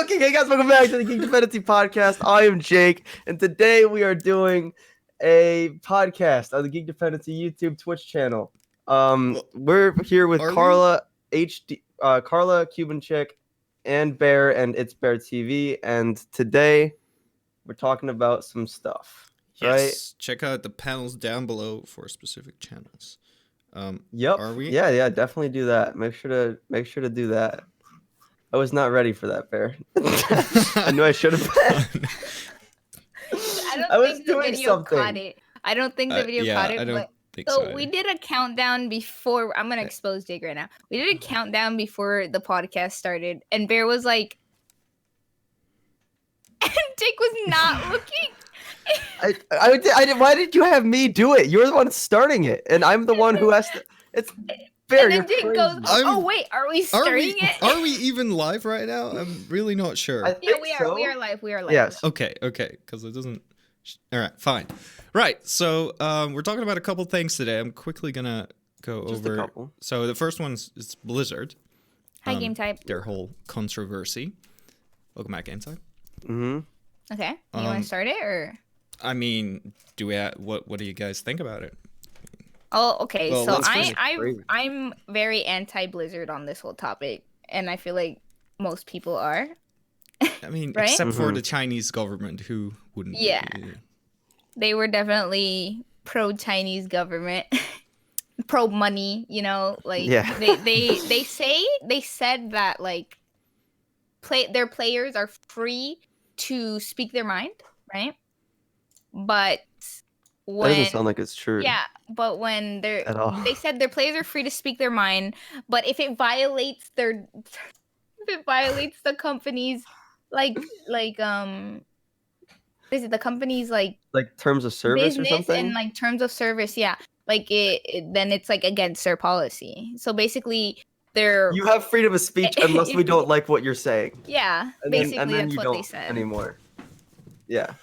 Okay, hey guys, welcome back to the Geek Dependency podcast. I am Jake, and today we are doing a podcast on the Geek Dependency YouTube Twitch channel. We're here with Carla, Carla, Cuban Chick, and Bear, and It's Bear TV, and today we're talking about some stuff. Yes, right? Check out the panels down below for specific channels. Yep. Are we? Yeah, definitely do that. Make sure to do that. I was not ready for that, Bear. I knew I should have been. I was think doing the video something. Caught it. I don't think the video caught it. I don't think so we did a countdown before. I'm gonna expose Jake right now. We did a countdown before the podcast started, and Bear was like, and Jake was not looking. I did. Why did you have me do it? You're the one starting it, and I'm the one who has to. It's. Bear, and then Jake goes, "Oh wait, are we starting it? Are we even live right now? I'm really not sure." Yeah, we are. So. We are live. We are live. Yes. Okay. Because it doesn't. All right. Fine. Right. So we're talking about a couple things today. I'm quickly gonna go Just over. A couple. So the first one is Blizzard. Hi, Game Type. Their whole controversy. Welcome back, Game Type. Mm-hmm. Okay. You want to start it or? I mean, do we? What do you guys think about it? Oh, okay. Well, so I'm very anti-Blizzard on this whole topic, and I feel like most people are. I mean, right? except for the Chinese government, who wouldn't? Yeah, they were definitely pro-Chinese government, pro-money. You know, like they said that like their players are free to speak their mind, right? But that doesn't sound like it's true. Yeah, but when they said their players are free to speak their mind, but if it violates the company's is it the company's like terms of service or something? And like terms of service, yeah. Like then it's like against their policy. So basically you have freedom of speech unless we don't like what you're saying. Yeah, basically that's what they said. Anymore. Yeah.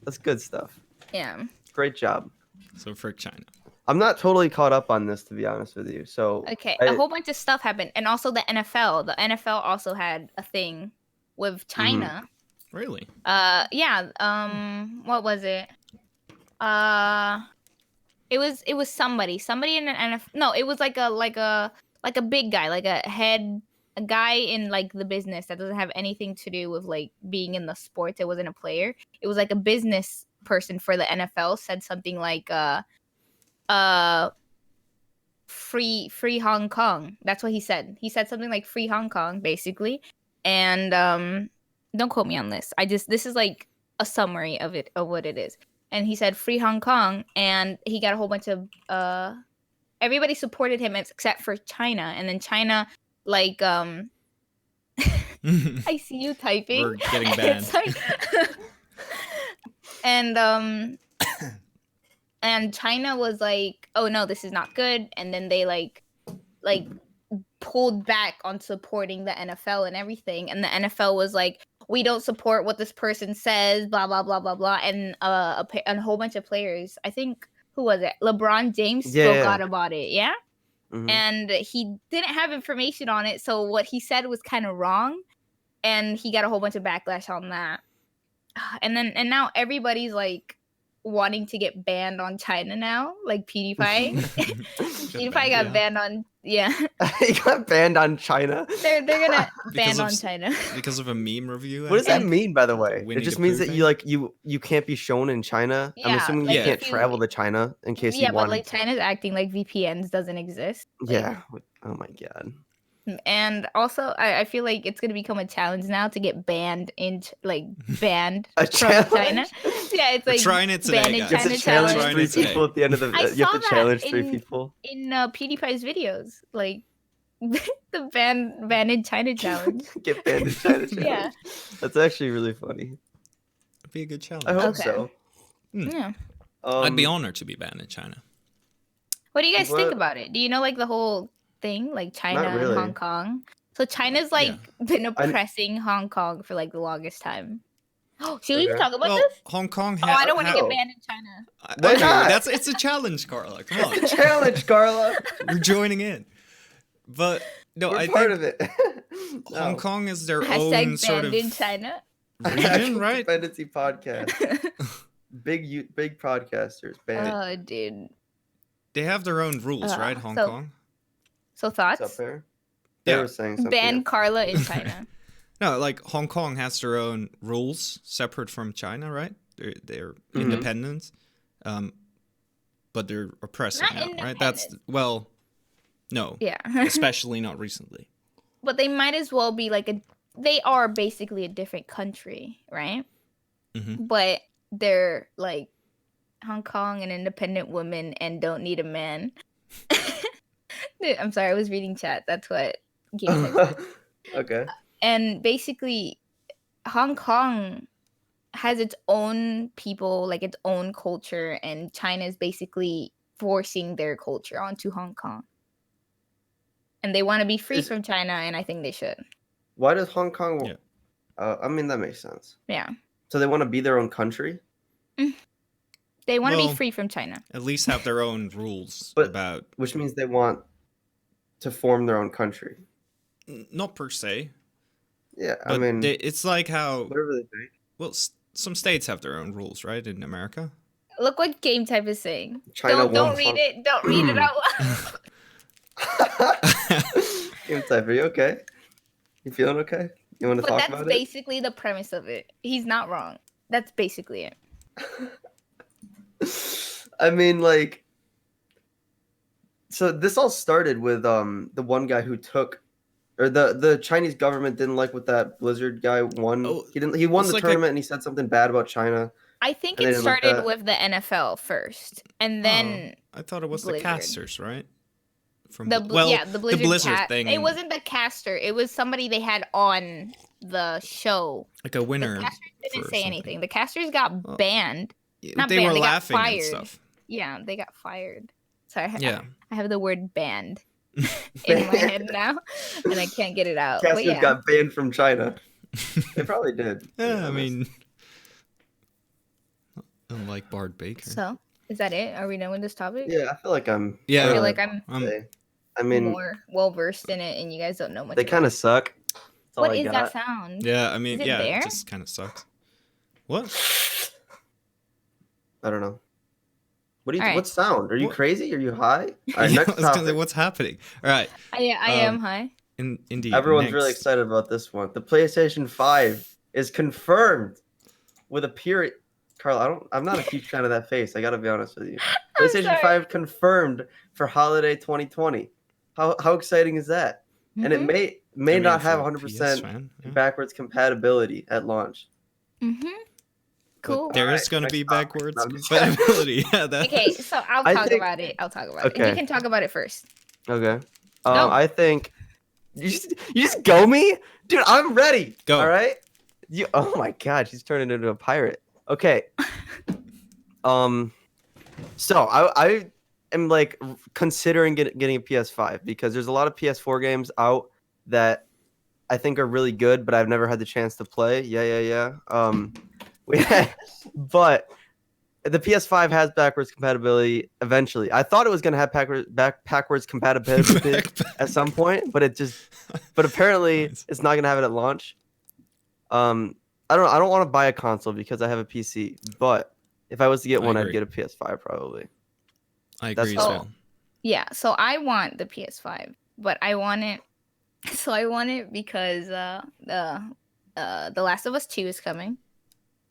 That's good stuff. Yeah. Great job. So for China. I'm not totally caught up on this, to be honest with you. So okay, a whole bunch of stuff happened, and also the NFL. The NFL also had a thing with China. Really? Yeah. What was it? It was somebody in an NFL. No, it was like a big guy, like a guy in like the business that doesn't have anything to do with like being in the sports. It wasn't a player. It was like a business person for the NFL said something like free Hong Kong. That's what he said. He said something like free Hong Kong basically. And don't quote me on this. This is like a summary of what it is. And he said free Hong Kong, and he got a whole bunch of everybody supported him except for China. And then China like I see you typing. We're getting banned. And China was like, oh no, this is not good. And then they like pulled back on supporting the NFL and everything. And the NFL was like, we don't support what this person says, blah, blah, blah, blah, blah. And a whole bunch of players, I think, who was it? LeBron James spoke out about it. Yeah. Mm-hmm. And he didn't have information on it. So what he said was kind of wrong. And he got a whole bunch of backlash on that. And now everybody's like wanting to get banned on China now, like PewDiePie. PewDiePie got banned on he got banned on China. They're gonna ban on China because of a meme review. What does that mean, by the way? It just means that you can't be shown in China. Yeah, I'm assuming you can't travel to China in case you want. Yeah, but like China's acting like VPNs doesn't exist. Yeah. Oh my god. And also, I feel like it's gonna become a challenge now to get banned banned from China. Yeah, it's like trying it today, banned in China. You have to challenge 3 people at the end of the. You have to challenge 3 people in PewDiePie's videos, like the ban in China challenge. Get banned in China challenge. Yeah, that's actually really funny. It'd be a good challenge. I hope so. Yeah, I'd be honored to be banned in China. What do you guys think about it? Do you know like the whole thing, like China and Hong Kong? So China's like been oppressing Hong Kong for like the longest time. Oh, should we talk about this? Hong Kong. I don't want to get banned in China. Why not? It's a challenge, Carla. Come on. It's a challenge, Carla. We're joining in. But No, We're I part think of it. Hong No. Kong is their own Hashtag sort banned of in China. region, Geek right? Dependency podcast. Big podcasters banned. Oh, dude. They have their own rules, right? Hong So Kong. What's thoughts? up, Bear? They Yeah. were saying something. Ban Carla in China. No, like Hong Kong has their own rules separate from China, right? They're Mhm. independent, but they're oppressive Not now, right? That's well, no, Yeah. especially not recently. But they might as well be like they are basically a different country, right? Mhm. But they're like Hong Kong, an independent woman, and don't need a man. Dude, I'm sorry, I was reading chat. That's what Geek Tech said. Okay. And basically, Hong Kong has its own people, like its own culture, and China is basically forcing their culture onto Hong Kong. And they want to be free from China, and I think they should. Why does Hong Kong? Yeah. I mean, that makes sense. Yeah. So they want to be their own country. They want to Well, be free from China. At least have their own rules But- about Which means they want to form their own country. not per se. Yeah, But I mean, it's like how whatever they think. well some states have their own rules, right? In America. Look what Game Type is saying. China Don't wants read Hong- it. Don't read it out loud. Game type, are you okay? You feeling okay? You want to But talk that's about it? basically the premise of it. He's not wrong. That's basically it. I mean, like, so this all started with the one guy who took, or the Chinese government didn't like what that Blizzard guy won. Oh, He won it's the like a- tournament and he said something bad about China. I think And they it didn't like started that. with the NFL first, and then I thought it was Blizzard. the casters, right? From the the Blizzard thing. It wasn't the caster. It was somebody they had on the show. like a winner. The casters didn't for say something. anything. The casters got Oh. banned. Not They banned, were they got laughing and fired. stuff. Yeah, they got fired. Sorry, Yeah. I have the word banned in my head now, and I can't get it out. But Casters yeah, got banned from China. They probably did. Yeah, I mean, unlike Bard Baker. so is that it? Are we done with this topic? Yeah, I feel like I'm. Yeah. I feel like I'm I mean, more well versed in it, and you guys don't know much. they about kind it. of suck. That's all What I is got. that sound? yeah, I mean, Is it yeah, there? it just kind of sucks. What? I don't know. What do you? All right. What sound? Are you What? crazy? Are you high? All right, Yeah, I next was gonna say, topic. what's happening? All right. I am Um, high. Indeed. Everyone's next. really excited about this one. The PlayStation 5 is confirmed with a period. Carl, I'm not a huge fan of that face. I gotta be honest with you. I'm PlayStation sorry. 5 confirmed for holiday 2020. How exciting is that? And it Mhm. may I mean, not have for a 100% PS fan, yeah. backwards compatibility at launch. Mhm. But Cool. there is Alright, going to next be topic. backwards No, I'm just- compatibility. Yeah, that Okay, so I'll I talk think- about it. I'll talk about it. Okay. You can talk about it first. Okay. Go. I think you just go me, dude. I'm ready. Go. All right. Oh my god, she's turning into a pirate. Okay. So I am like considering getting a PS5 because there's a lot of PS4 games out that I think are really good, but I've never had the chance to play. Yeah. But the PS5 has backwards compatibility eventually. I thought it was gonna have backwards compatibility at some point, but apparently Nice. it's not gonna have it at launch. I don't want to buy a console because I have a PC, but if I was to get I one, I'd agree. get a PS5 probably. I That's agree as all. well. Yeah, so I want the PS5, but I want it. So I want it because the Last of Us 2 is coming.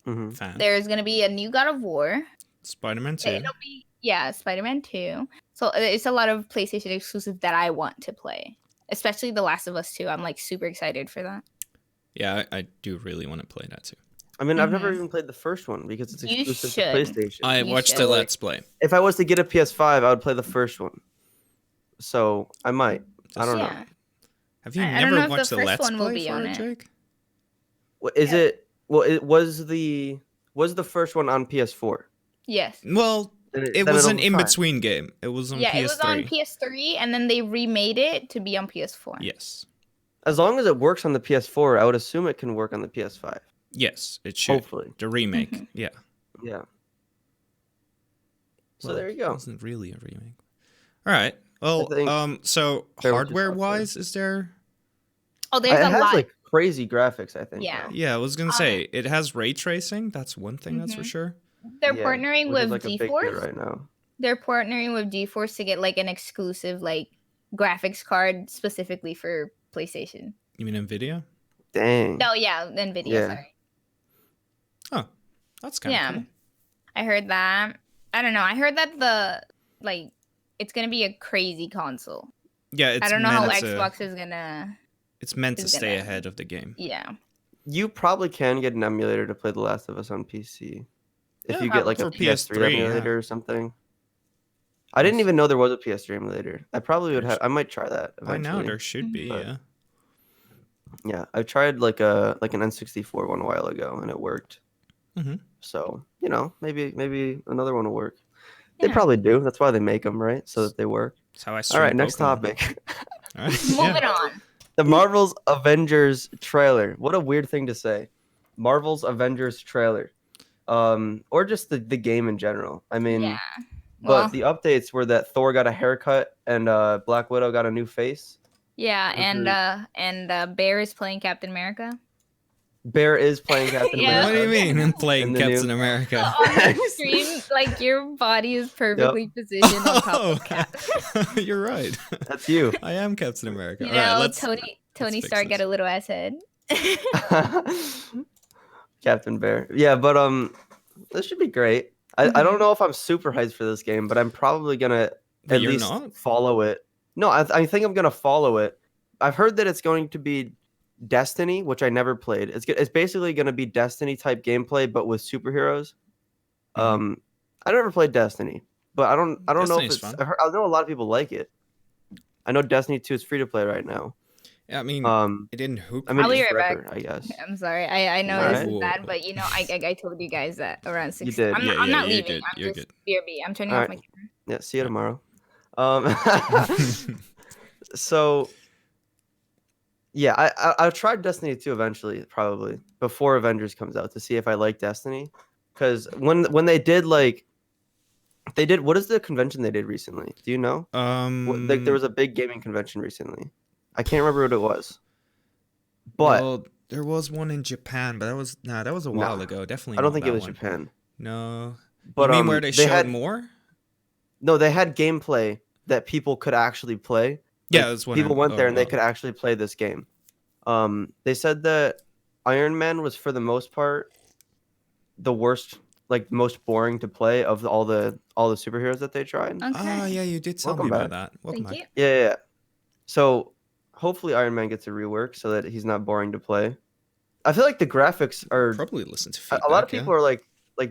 Hmm Fan. There's gonna be a new God of War. Spider-Man 2. It'll be Spider-Man 2. So it's a lot of PlayStation exclusive that I want to play, especially The Last of Us 2. I'm like super excited for that. Yeah, I do really want to play that too. I mean, I've never Mhm. even played the first one because it's You exclusive should. to PlayStation. I You watched should. the Let's Play. If I was to get a PS5, I would play the first one. So I might. I don't know. Yeah. Have you I don't never know if the watched the first Let's one will Play be for on it, it. Jake? Is it? Well, it was the first one on PS4. Yes. Well, Then it then was it'll an be fine. in-between game. It was on Yeah, PS3. it was on PS3, and then they remade it to be on PS4. Yes. As long as it works on the PS4, I would assume it can work on the PS5. Yes, it should. Hopefully. The remake. Mhm. Yeah. Yeah. So Well, there you It go. wasn't really a remake. All right. Well, think so Bear was just hardware-wise, is there? Oh, there's it a has lot. like crazy graphics, I think. Yeah. now. Yeah, I was gonna say it has ray tracing. That's one thing. That's for Mhm. sure. They're Yeah, partnering which is with like a big deal GeForce. right now. They're partnering with GeForce to get like an exclusive like graphics card specifically for PlayStation. You mean Nvidia? Dang. Oh yeah, Nvidia. Yeah. Sorry. Oh, that's kind of Yeah, cool. I heard that. I don't know. I heard that it's gonna be a crazy console. Yeah, it's I don't know how meant to. Xbox is gonna. It's meant to is stay gonna- ahead of the game. Yeah. You probably can get an emulator to play The Last of Us on PC. If Yeah, you get like a for PS3 PS3, emulator yeah. or something. I didn't Yes. even know there was a PS3 emulator. I probably would have. I might try that By eventually. now there should be. But- Yeah. Yeah, I tried like an N64 one a while ago and it worked. Mhm. So maybe another one will work. They Yeah. probably do. That's why they make them, right? So that they work. That's how I. All stream right, next Pokemon. topic. All right. Moving yeah. on. The Marvel's Avengers trailer. What a weird thing to say. Marvel's Avengers trailer. Or just the game in general. I mean, Yeah. but Well, the updates were that Thor got a haircut and Black Widow got a new face. yeah, Mhm. and Bear is playing Captain America. Bear is playing Captain Yeah. What do you America. mean? I'm playing In the Captain new- America. On the screen, like your body is perfectly positioned on top Oh, of Cap. you're right. That's you. I am Captain America. You All right, know, let's. Tony fix Stark this. got a little ass head. Captain Bear. Yeah, but this should be great. I don't know if I'm super hyped for this game, but I'm probably gonna But at you're least not? follow it. No, I think I'm gonna follow it. I've heard that it's going to be Destiny, which I never played. It's basically gonna be Destiny type gameplay, but with superheroes. Mhm. I never played Destiny, but I don't know if Destiny's it's. fun. I know a lot of people like it. I know Destiny 2 is free to play right now. Yeah, I mean, it didn't hook I me. mean, I'll be it's right back. forever, I guess. I'm sorry. I know Alright. this is Whoa. bad, but you know, I told you guys that around 6. did. I'm Yeah, not yeah, leaving. you're good, I'm you're just good. BRB. I'm turning Alright. off my camera. Yeah, see you Yeah. tomorrow. So yeah, I'll try Destiny 2 eventually, probably before Avengers comes out to see if I like Destiny. Because when they did what is the convention they did recently? Do you know? Like there was a big gaming convention recently. I can't remember what it was. But well, there was one in Japan, but that was a while ago. Definitely. I don't not think it that was one. Japan. No. But You mean where they showed had more? no, they had gameplay that people could actually play. Yeah, Like, that's what people went there and they wow. could actually play this game. They said that Iron Man was for the most part the worst, like most boring to play of all the superheroes that they tried. Okay. Ah, yeah, you did tell Welcome me about back. that. Welcome Thank back. you. Yeah. So hopefully Iron Man gets a rework so that he's not boring to play. I feel like the graphics are Probably listen to a feedback. lot of people are like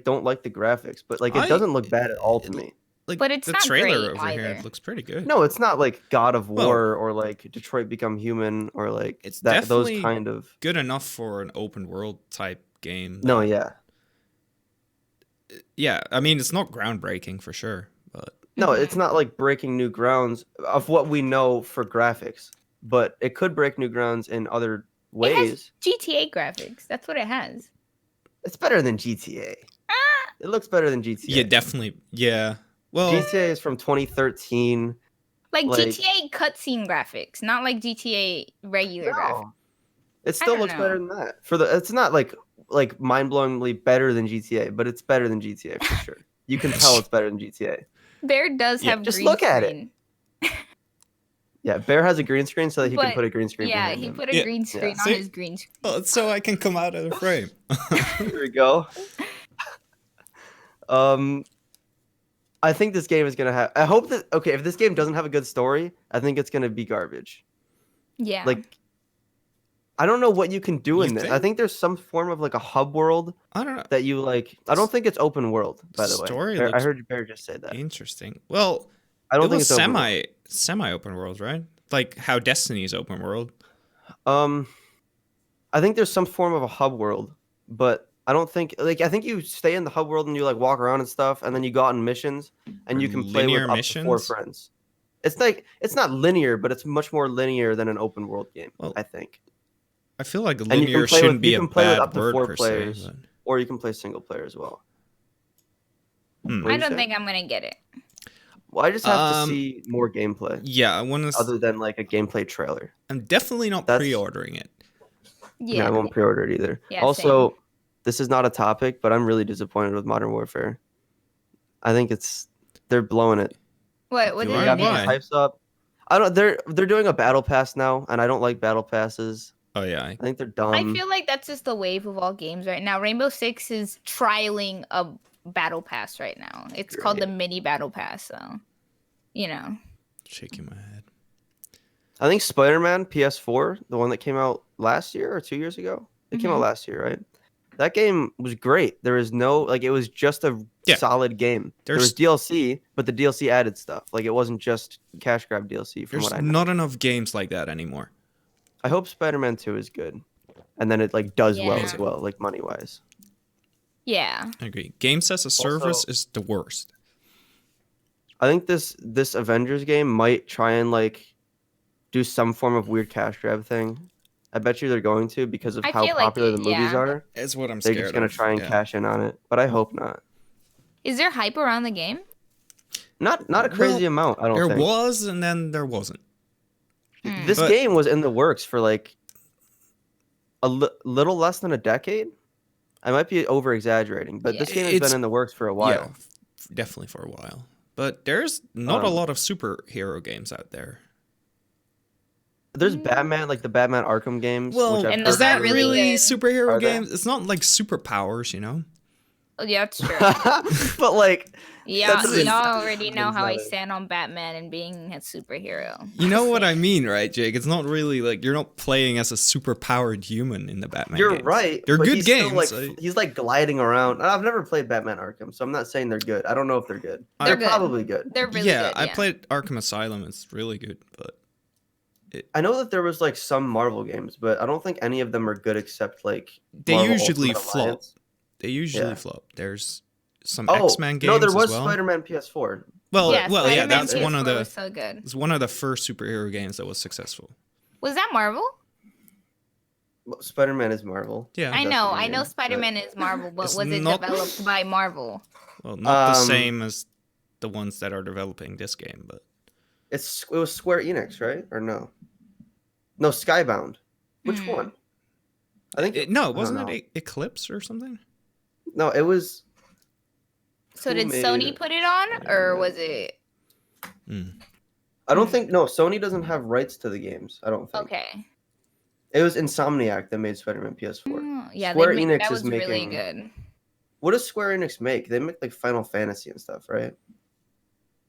don't like the graphics, but like it doesn't look bad at all to me. Like, But it's the not trailer great over here either. looks pretty good. No, it's not like God of Well, War or like Detroit Become Human or like It's those definitely kind of. good enough for an open world type game. No, that- yeah. Yeah, I mean it's not groundbreaking for sure, but No, it's not like breaking new grounds of what we know for graphics, but it could break new grounds in other It has ways. GTA graphics. That's what it has. It's better than GTA. Ah! It looks better than GTA. yeah, definitely. Yeah. Well, GTA is from 2013. Like Like- GTA cutscene graphics, not like GTA regular graphics. No. It still don't looks know. better than that. It's not like mind-blowingly better than GTA, but it's better than GTA for sure. You can tell it's better than GTA. Bear does Yeah, have just green look at it. screen. Yeah, Bear has a green screen so that he can But, put a green screen Yeah, behind he him. put a Yeah. green screen on See? his green screen. well, so I can come out of the frame. Here we go. I think this game is gonna have. I hope that if this game doesn't have a good story, I think it's gonna be garbage. Yeah. Like, I don't know what you can do You in this. I think? think there's some form of like a hub world I don't know. that you like. I don't think it's open world. By the Story way, Bear, I looks heard Bear just say that. Interesting. Well, I don't it think was it's open world. semi open world, right? Like how Destiny's open world. I think there's some form of a hub world, but I don't think I think you stay in the hub world and you like walk around and stuff, and then you go out on missions and you can play with Linear up to 4 missions? friends. It's not linear, but it's much more linear than an open world game. Well, I think, I feel like you can linear play shouldn't with- be you a can play with bad up to word 4 per players. se. or you can play single player as well. Hmm. What I you don't say? think I'm gonna get it. Well, I just have to see more gameplay Yeah, I want to. other than like a gameplay trailer. I'm definitely not That's- pre-ordering it. Yeah, I Yeah. won't pre-order it either. Yeah, Also, this is not a topic, but I'm really disappointed with Modern Warfare. I think they're blowing it. What You did They are? they got do? me Why? hypes up. I don't. They're doing a battle pass now, and I don't like battle passes. Oh yeah, I think they're I dumb. feel like that's just the wave of all games right now. Rainbow Six is trialing a battle pass right now. It's called the mini battle pass, so shaking my head. I think SpiderMan PS4, the one that came out last year or 2 years ago. It came out Mhm. last year, right? That game was great. There was no it was just a Yeah. solid game. There was DLC, but the DLC added stuff. Like it wasn't just cash grab DLC from There's what I know. not enough games like that anymore. I hope Spider-Man 2 is good. And then it like does well Yeah. as well, like money-wise. Yeah. I agree. Games as a service Also- is the worst. I think this Avengers game might try and like do some form of weird cash grab thing. I bet you they're going to because of I how feel like popular it, the movies yeah. are. It's what I'm They're scared just gonna of. try and Yeah. cash in on it, but I hope not. Is there hype around the game? Not a crazy amount. I don't There think. was, and then there wasn't. Hmm. This But- game was in the works for like a little less than a decade. I might be over exaggerating, but this Yeah. game has It's- been in the works for a while. Yeah, definitely for a while. But there's not a Um, lot of superhero games out there. There's Batman, like the Batman Arkham games. Well, which I've and heard is those that are really really good. superhero Are they? games? It's not like superpowers, you know? Oh, yeah, that's true. but like, Yeah, doesn't- y'all already know doesn't how I matter. stand on Batman and being a superhero. You know what I mean, right, Jake? It's not really like you're not playing as a superpowered human in the Batman you're games. right. They're but good he's still, games. like, he's like gliding around. I've never played Batman Arkham, so I'm not saying they're good. I don't know if they're good. They're They're good. probably good. They're really yeah, good. I Yeah. played Arkham Asylum. It's really good, but I know that there was like some Marvel games, but I don't think any of them are good except like they Marvel usually Ultimate flop. Alliance. They usually Yeah. flop. There's some Oh, X-Men games no, there was as well. Spider-Man PS4. Well, Yeah, well, yeah, Spider-Man that's PS4 one of the was so good. it's one of the first superhero games that was successful. Was that Marvel? Well, Spider-Man is Marvel. Yeah. I That's know, the I know game, Spider-Man is Marvel, but It's was it not- developed by Marvel? Well, not the Um, same as the ones that are developing this game, but It was Square Enix, right? Or no? No, Skybound. Which Hmm. one? I think no, don't wasn't know. it Eclipse or something? No, it was. So Who did made Sony it? put it on, or was it I don't Hmm. think no. Sony doesn't have rights to the games. I don't think. okay? It was Insomniac that made Spider-Man PS4. Yeah, Square they Enix that is was really making- good. What does Square Enix make? They make like Final Fantasy and stuff, right?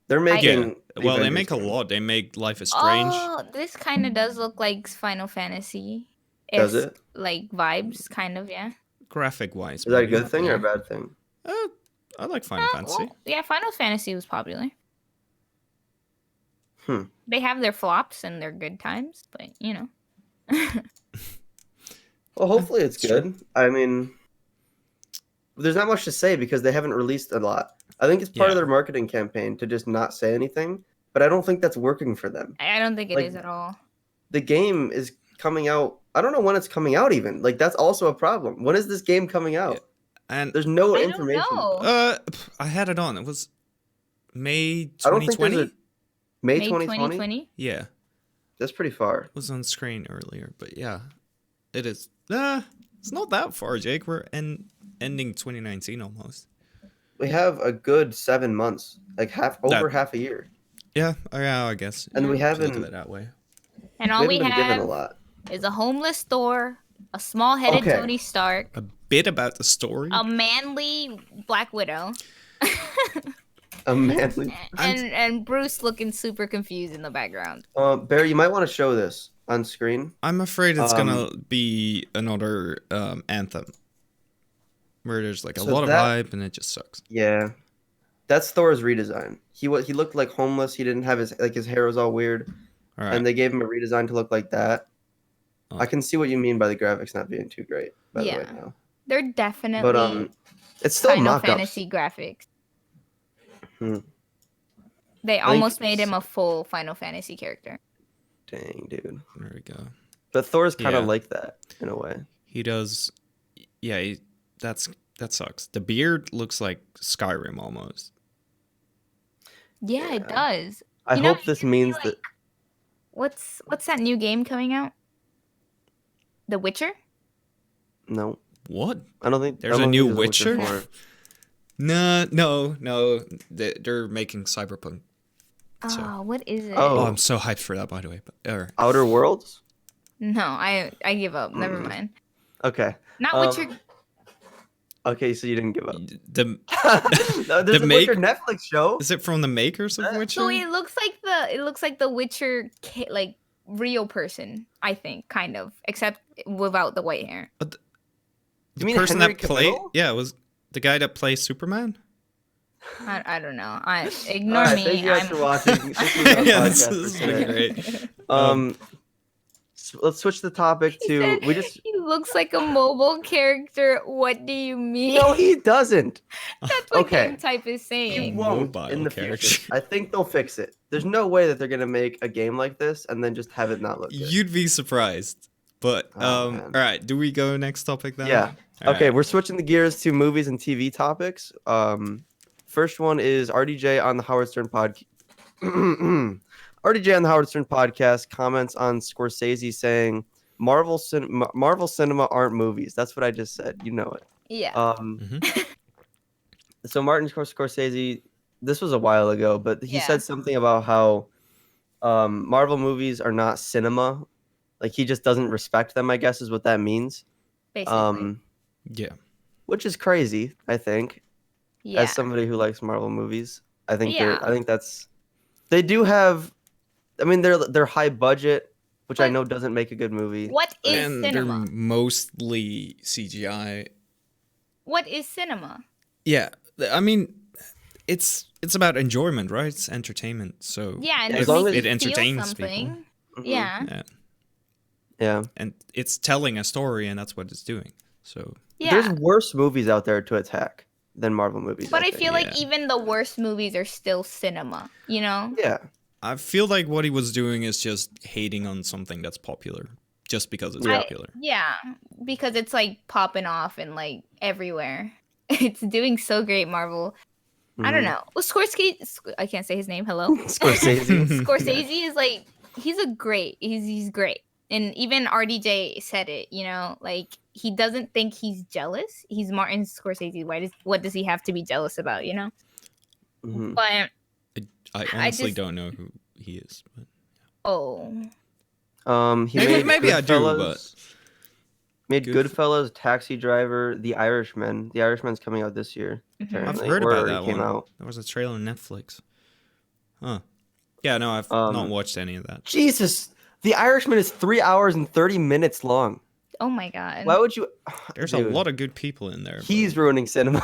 They're making. the Well, they Avengers make a game. lot. They make Life is Strange. Oh, this kind of does look like Final Fantasy. Does it? Like vibes, kind of, yeah. Graphic wise. Is that a good thing or a bad thing? I like Final Fantasy. Well, yeah, Final Fantasy was popular. Hmm. They have their flops and their good times, but you know. Well, hopefully it's It's true. good. I mean, there's not much to say because they haven't released a lot. I think it's part of Yeah. their marketing campaign to just not say anything, but I don't think that's working for them. I don't think it is Like- at all. The game is coming out. I don't know when it's coming out even. Like that's also a problem. When is this game coming out? And There's no I don't information. know. I had it on. It was May I don't think 2020. there's a May May 2020. 2020? Yeah, That's pretty far. it was on screen earlier, but yeah, it is. It's not that far, Jake. We're ending 2019 almost. We have a good 7 months, like over half a year, Yeah, I guess. and we if you look at haven't. it that way. And We all haven't we been given a have lot. is a homeless Thor, a small-headed Okay. Tony Stark, A bit about the story. a manly Black Widow, A manly. and Bruce looking super confused in the background. Barry, you might want to show this on screen. I'm afraid it's gonna be another Anthem, where there's like a So lot of that- hype and it just sucks. Yeah, that's Thor's redesign. He looked like homeless. He didn't have his hair was all weird, All right. and they gave him a redesign to look like that. Oh. I can see what you mean by the graphics not being too great. By the way, Yeah. now, They're definitely but it's still Final mock-ups. Fantasy graphics. Hmm. They think almost made it's- him a full Final Fantasy character. Dang, dude. There we go. But Thor's kind of Yeah. like that in a way. He does. Yeah, that sucks. The beard looks like Skyrim almost. Yeah, it does. I You know, hope this means that. What's that new game coming out? The Witcher? No, What? I don't think There's I a don't new think Witcher? 4. No. They're making Cyberpunk. So. Oh, what is it? Oh, Oh. I'm so hyped for that, by the way. But, Outer Worlds. No, I give up. Never mind. Okay. Not Witcher. Okay, so you didn't give up. the No, there's The a Witcher make- Netflix show. is it from the makers of Witcher? So it looks like the Witcher like real person, I think, kind of, except without the white hair. The You mean person Henry that played, Cavill? yeah, was the guy that plays Superman. I don't know. Ignore Alright, me. thank you guys for watching. This was our Yeah, podcast this for has been today. great. Let's switch the topic He to. said, We just. he looks like a mobile character. What do you mean? No, he doesn't. That's what Okay. Game Type is He saying. won't Mobile in the character. future. I think they'll fix it. There's no way that they're gonna make a game like this and then just have it not look good. You'd be surprised. But Oh, all man. right, do we go next topic then? Yeah. All Okay, right. we're switching the gears to movies and TV topics. First one is RDJ on the Howard Stern podcast. RDJ on the Howard Stern podcast comments on Scorsese saying Marvel cinema aren't movies. That's what I just said. You know it. Yeah. Mhm. So Martin Scorsese, this was a while ago, but he Yeah. said something about how Marvel movies are not cinema. Like he just doesn't respect them, I guess is what that means. Basically. Yeah. Which is crazy, I think. Yeah. As somebody who likes Marvel movies, I think Yeah. I think that's they do have. I mean, they're high budget, which I But know doesn't make a good movie. What is And cinema? they're mostly CGI. What is cinema? Yeah. I mean, it's about enjoyment, right? It's entertainment. So Yeah, and As it long makes as- it you feel entertains people. something. Mhm. Yeah. yeah. Yeah. And it's telling a story, and that's what it's doing. So Yeah. There's worse movies out there to attack than Marvel movies. But I think. feel like Yeah. even the worst movies are still cinema, you know? Yeah. I feel like what he was doing is just hating on something that's popular, just because it's Yeah. popular. Yeah, because it's like popping off and like everywhere. It's doing so great, Marvel. I don't Mhm. know. Well, Scorsese, I can't say his name. Hello. Scorsese. Scorsese is like he's great. And even RDJ said it, you know, like he doesn't think he's jealous. He's Martin Scorsese. What does he have to be jealous about, you know? Mhm. But I honestly just- don't know who he is. But oh, He Maybe- made maybe I do, Goodfellas, made Good- Goodfellas, Taxi Driver, The Irishman. The Irishman's coming out this year. Mhm. I've Apparently, heard or about it that came one. out. There was a trailer on Netflix. Huh. Yeah, no, I've not watched any of that. Jesus, The Irishman is 3 hours and 30 minutes long. oh my god. Why would you? There's Dude, a lot of good people in there. but- He's ruining cinema.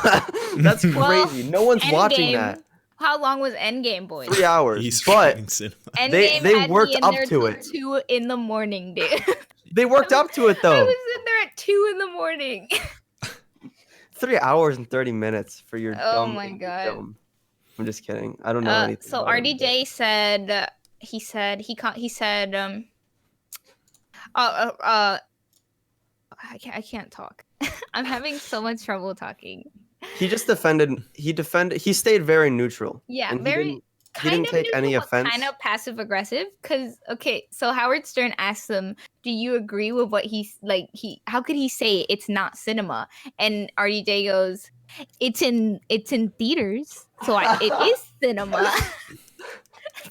That's Well, crazy. No one's watching Endgame- that. How long was Endgame, boys? 3 hours. He's but ruining cinema. Endgame they had worked me in up there to till it. 2 in the morning, dude. they worked up to it I though. was in there at 2 in the morning. 3 hours and 30 minutes for your Oh dumb my indie God. film. I'm just kidding. I don't know anything. So about him, RDJ said I can't talk. I'm having so much trouble talking. but he just defended. He stayed very neutral. Yeah, and very He didn't take any offense. Kind of passive aggressive, because okay, so Howard Stern asked him, "Do you agree with what how could he say it's not cinema?" And RDJ goes, "It's in theaters, so it is cinema."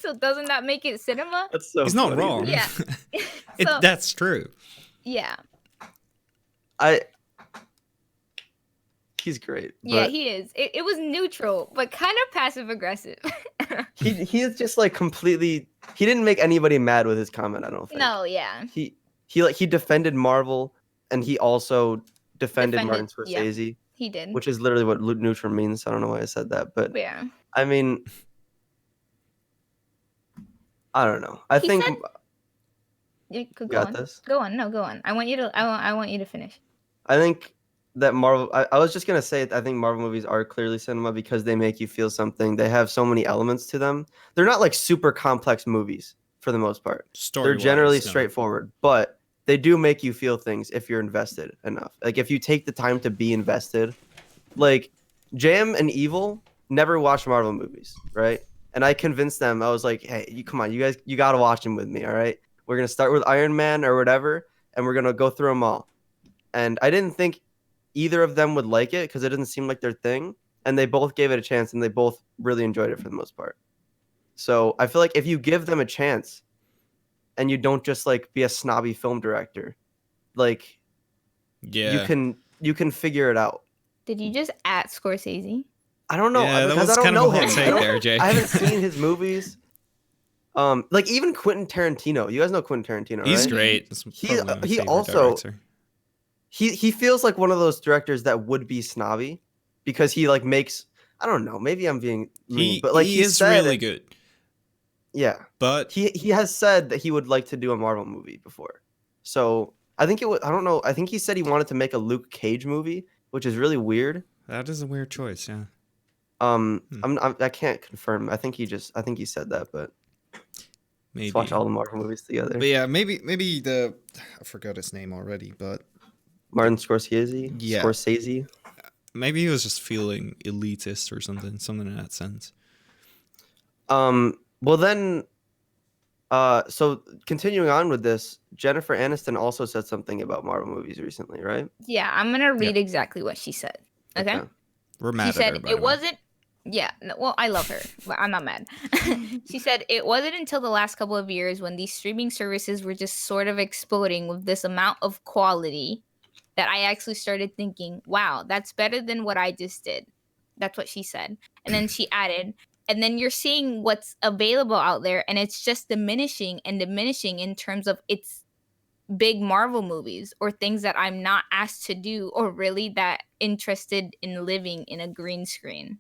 So doesn't that make it cinema? That's so. He's not funny, wrong. dude. Yeah. So- That's true. Yeah, He's great. yeah, but he is. It was neutral, but kind of passive aggressive. he is just like completely. He didn't make anybody mad with his comment. I don't think. No, yeah, He defended Marvel, and he also defended Martin Defended- yeah. Scorsese, he did. which is literally what neutral means. I don't know why I said that, but Yeah. I mean, I don't know. I He think said- You could go got on. this. Go on. No, go on. I want you to finish. I think that Marvel. I was just gonna say. I think Marvel movies are clearly cinema because they make you feel something. They have so many elements to them. They're not like super complex movies for the most part. They're generally straightforward, but they do make you feel things if you're invested enough. Like if you take the time to be invested. Like Jam and Evil never watched Marvel movies, right? and I convinced them. I was like, hey, come on, you guys, you gotta watch them with me, all right? We're gonna start with Iron Man or whatever, and we're gonna go through them all. And I didn't think either of them would like it because it didn't seem like their thing, and they both gave it a chance, and they both really enjoyed it for the most part. So I feel like if you give them a chance, and you don't just like be a snobby film director, like you can figure it out. Did you just at Scorsese? I don't know Yeah, that because was I don't kind know of a him. hot take there, Jake. I haven't seen his movies. Like even Quentin Tarantino. You guys know Quentin Tarantino, right? He's great. He also director. he feels like one of those directors that would be snobby because he like makes, I don't know, maybe I'm being mean, but like he is said, really good. Yeah, But he has said that he would like to do a Marvel movie before. So I think it would. I don't know. I think he said he wanted to make a Luke Cage movie, which is really weird. that is a weird choice, yeah. I can't confirm. I think he said that, but Maybe. let's watch all the Marvel movies together. But yeah, maybe the I forgot his name already, but Martin Scorsese. Yeah. Scorsese. maybe he was just feeling elitist or something in that sense. Well then, so continuing on with this, Jennifer Aniston also said something about Marvel movies recently, right? Yeah, I'm gonna read exactly what she said. Okay. We're She mad at said her, by it the way. wasn't. Yeah, well, I love her, but I'm not mad. She said it wasn't until the last couple of years when these streaming services were just sort of exploding with this amount of quality that I actually started thinking, wow, that's better than what I just did. That's what she said. And then she added, and then you're seeing what's available out there, and it's just diminishing and diminishing in terms of its big Marvel movies or things that I'm not asked to do or really that interested in living in a green screen.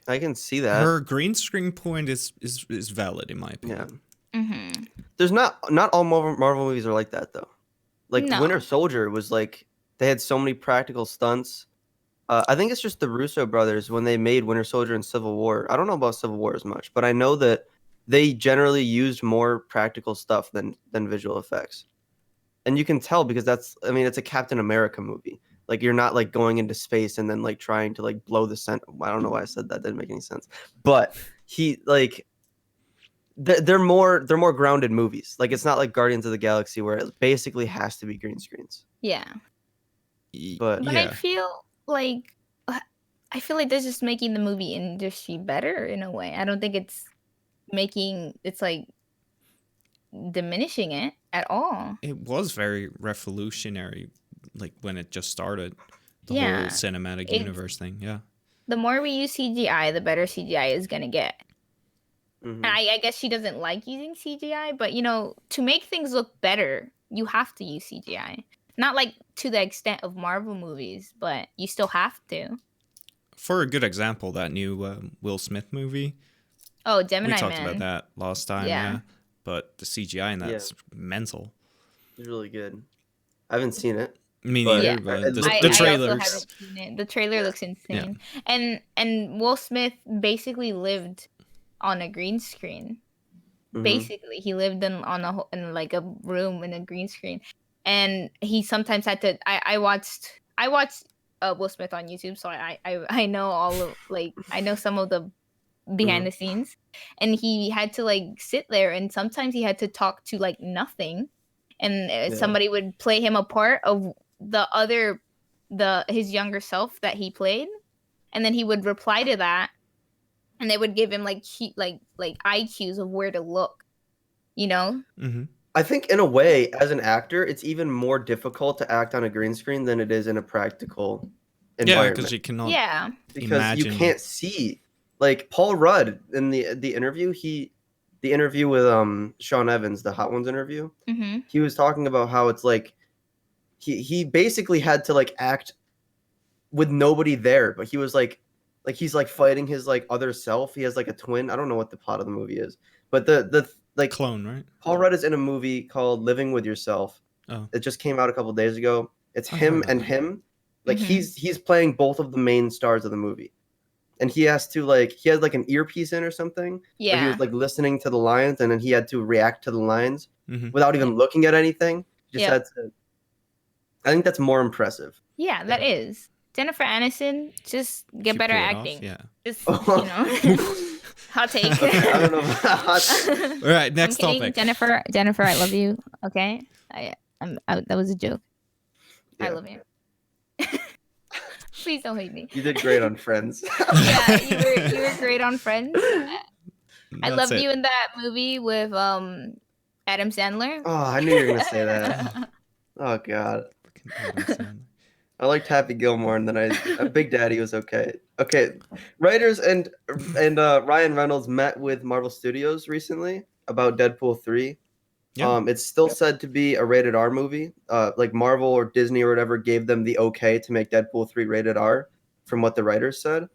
I can see that. Her green screen point is valid in my opinion. Yeah. Mm-hmm. There's not all Marvel movies are like that though. Like No. Winter Soldier was like they had so many practical stunts. I think it's just the Russo brothers when they made Winter Soldier and Civil War. I don't know about Civil War as much, but I know that they generally used more practical stuff than visual effects. And you can tell because it's a Captain America movie. Like you're not like going into space and then like trying to like blow the scent. I don't know why I said that. Didn't make any sense. But he like they're more grounded movies. Like it's not like Guardians of the Galaxy where it basically has to be green screens. Yeah. But But yeah. I feel like that's just making the movie industry better in a way. I don't think it's like diminishing it at all. It was very revolutionary, like when it just started. The Yeah. whole cinematic universe thing. Yeah. The more we use CGI, the better CGI is gonna get. Mhm. And I guess she doesn't like using CGI, but to make things look better, you have to use CGI. Not like to the extent of Marvel movies, but you still have to. For a good example, that new Will Smith movie. Oh, Gemini We talked Man. about that last time, Yeah. yeah. But the CGI in that's mental. It's really good. I haven't seen it. Me But- neither, Yeah. but It the, looks I the pretty also trailers. haven't seen it. The trailer looks insane. And Will Smith basically lived on a green screen. Mhm. Basically, he lived in like a room in a green screen, and he sometimes had to. I watched Will Smith on YouTube, so I know all of I know some of the behind the scenes, and he had to like sit there, and sometimes he had to talk to like nothing, and somebody would play him a part of his younger self that he played, and then he would reply to that. And they would give him like IQs of where to look, Mm-hmm. I think in a way, as an actor, it's even more difficult to act on a green screen than it is in a practical Yeah, environment. because you cannot. Yeah. Because imagine. you can't see. Like Paul Rudd in the interview, the interview with Sean Evans, the Hot Ones interview, Mm-hmm. he was talking about how it's like he basically had to like act with nobody there, but he was like he's like fighting his like other self. He has like a twin. I don't know what the plot of the movie is, but the like Clone, right? Paul Rudd is in a movie called Living with Yourself. Oh. It just came out a couple days ago. It's him and him. Like Mhm. he's playing both of the main stars of the movie. And he has to he had like an earpiece in or something. But he Yeah. was like listening to the lines and then he had to react to the lines Mm-hmm. without even looking at anything. Just Yeah. had to. I think that's more impressive. Yeah, that is. Jennifer Aniston, just get better acting. Yeah. Just, Hot take. I don't know. Hot All right, next I'm kidding. topic. Jennifer, I love you. Okay, that was a joke. I Yeah. love you. Please don't hate me. You did great on Friends. Yeah, you were great on Friends. I That's loved it. you in that movie with Adam Sandler. Oh, I knew you were gonna say that. Oh God. Fucking Adam Sandler. I liked Happy Gilmore, and then Big Daddy was okay. Okay, writers and Ryan Reynolds met with Marvel Studios recently about Deadpool 3. Yeah. It's still said to be a rated R movie. Like Marvel or Disney or whatever gave them the okay to make Deadpool 3 rated R, from what the writers said.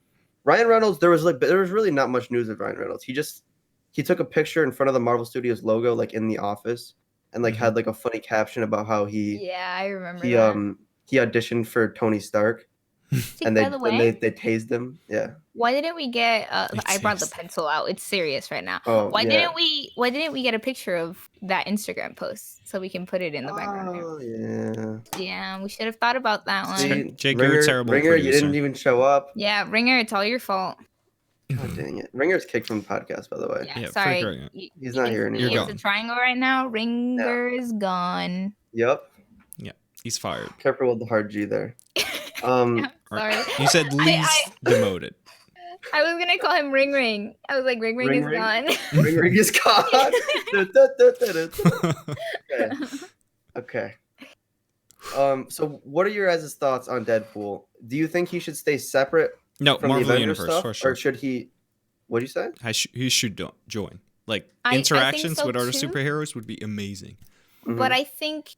Ryan Reynolds, there was really not much news of Ryan Reynolds. He took a picture in front of the Marvel Studios logo, like in the office, and like had like a funny caption about how Yeah, I remember that. he auditioned for Tony Stark, and By the way, they tased him. Yeah. why didn't we get? It I brought the seems- pencil out. It's serious right now. Oh, Why yeah. didn't we get a picture of that Instagram post so we can put it in the background? Here? Oh yeah. Yeah, we should have thought about that one. See, Jake, you're a terrible Ringer, you producer. didn't even show up. Yeah, Ringer, it's all your fault. God dang it. Ringer's kicked from the podcast, by the way. Yeah, Yeah, sorry. figure it. He's not here anymore. You're It's a gone. triangle right now. Ringer is gone. Yep. He's fired. Careful with the hard G there. Yeah, sorry. You said least demoted. I was gonna call him Ring Ring. I was like, Ring Ring Ring is Ring? gone. Ring is gone. Okay. Okay. So what are your guys' thoughts on Deadpool? Do you think he should stay separate No, from Marvel the Avengers Universe stuff, for sure. or should he? What'd you say? He should join. Like I think interactions so with other too. superheroes would be amazing. But I think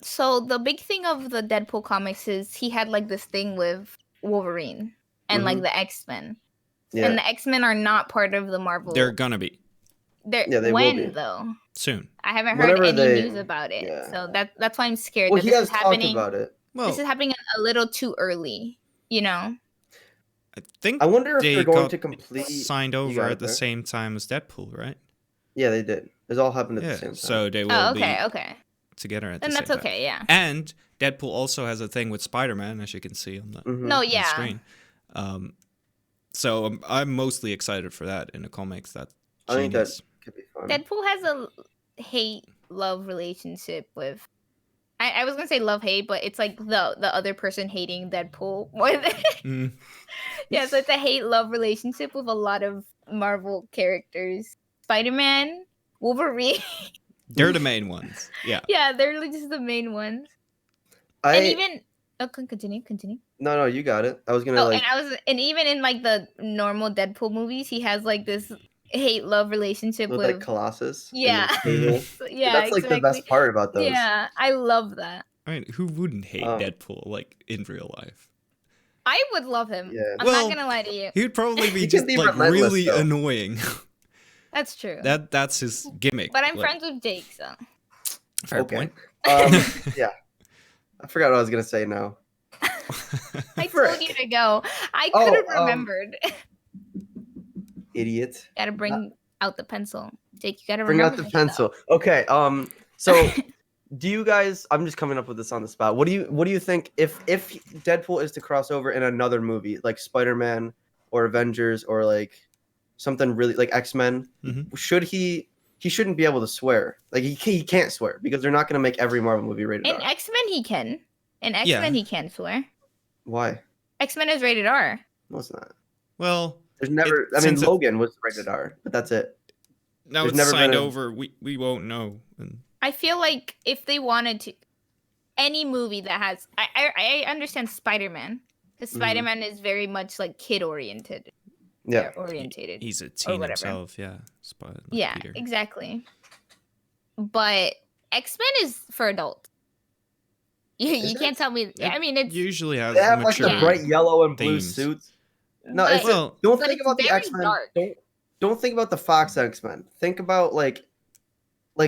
so the big thing of the Deadpool comics is he had like this thing with Wolverine and like the X-Men. Yeah. And the X-Men are not part of the Marvel. They're gonna be They're Yeah, they will when be. though? soon. I haven't heard Whenever any they- news about it. yeah. So that's why I'm scared Well, that he this has is talked happening. about it. Well, This is happening a little too early, you know? I think I wonder if they they're going got to complete. signed over got at it the there? same time as Deadpool, right? Yeah, they did. It all happened at Yeah. the same time. So they will Oh, be okay. together at Then the that's same time. okay, yeah. And Deadpool also has a thing with Spider-Man, as you can see on the, Mhm. No, on the yeah. screen. So I'm mostly excited for that in the comics. That I think that genius. could be fun. Deadpool has a hate-love relationship with I was gonna say love-hate, but it's like the other person hating Deadpool more than Mm. yeah, so it's a hate-love relationship with a lot of Marvel characters. Spider-Man, Wolverine. They're the main ones. Yeah. Yeah, they're like just the main ones. And even continue. No, you got it. I was gonna like. And even in like the normal Deadpool movies, he has like this hate-love relationship With with like Colossus. and Yeah. Cable. yeah, That's like the best part about those. Yeah, I love that. I mean, who wouldn't hate Oh. Deadpool like in real life? I would love him. Yeah. I'm Well, not gonna lie to you. He would probably be He just can be like relentless, really though. annoying. That's true. That's his gimmick. But I'm like, friends with Jake, so Fair Okay. point. Yeah. I forgot what I was gonna say now. I Frick. told you to go. I Oh, could have remembered. Idiot. Gotta bring out the pencil, Jake. You gotta Bring out remember the this stuff. pencil. Okay. So do you guys? I'm just coming up with this on the spot. What do you think if Deadpool is to cross over in another movie like Spider-Man or Avengers or like something really like X-Men? Mhm. Should he shouldn't be able to swear. Like he can't swear because they're not going to make every Marvel movie rated In R. X-Men, he can. In X-Men, Yeah. he can swear. Why? X-Men is rated R. No, it's not. Well, There's never. I mean, since it- Logan was rated R, but that's it. now There's it's never signed been a- over. We won't know. And I feel like if they wanted to, any movie that has, I understand Spider-Man because Mhm. Spider-Man is very much like kid oriented. Yeah. Orientated. he's a teen whatever. himself. Yeah. Like Yeah, Peter. exactly. But X-Men is for adults. You Is can't it? tell me. I mean, it's Usually has They have like mature. the bright yellow and blue themes. suits. No, but- it's Well, don't but think it's about the very X-Men. dark. Don't think about the Fox X-Men. Think about like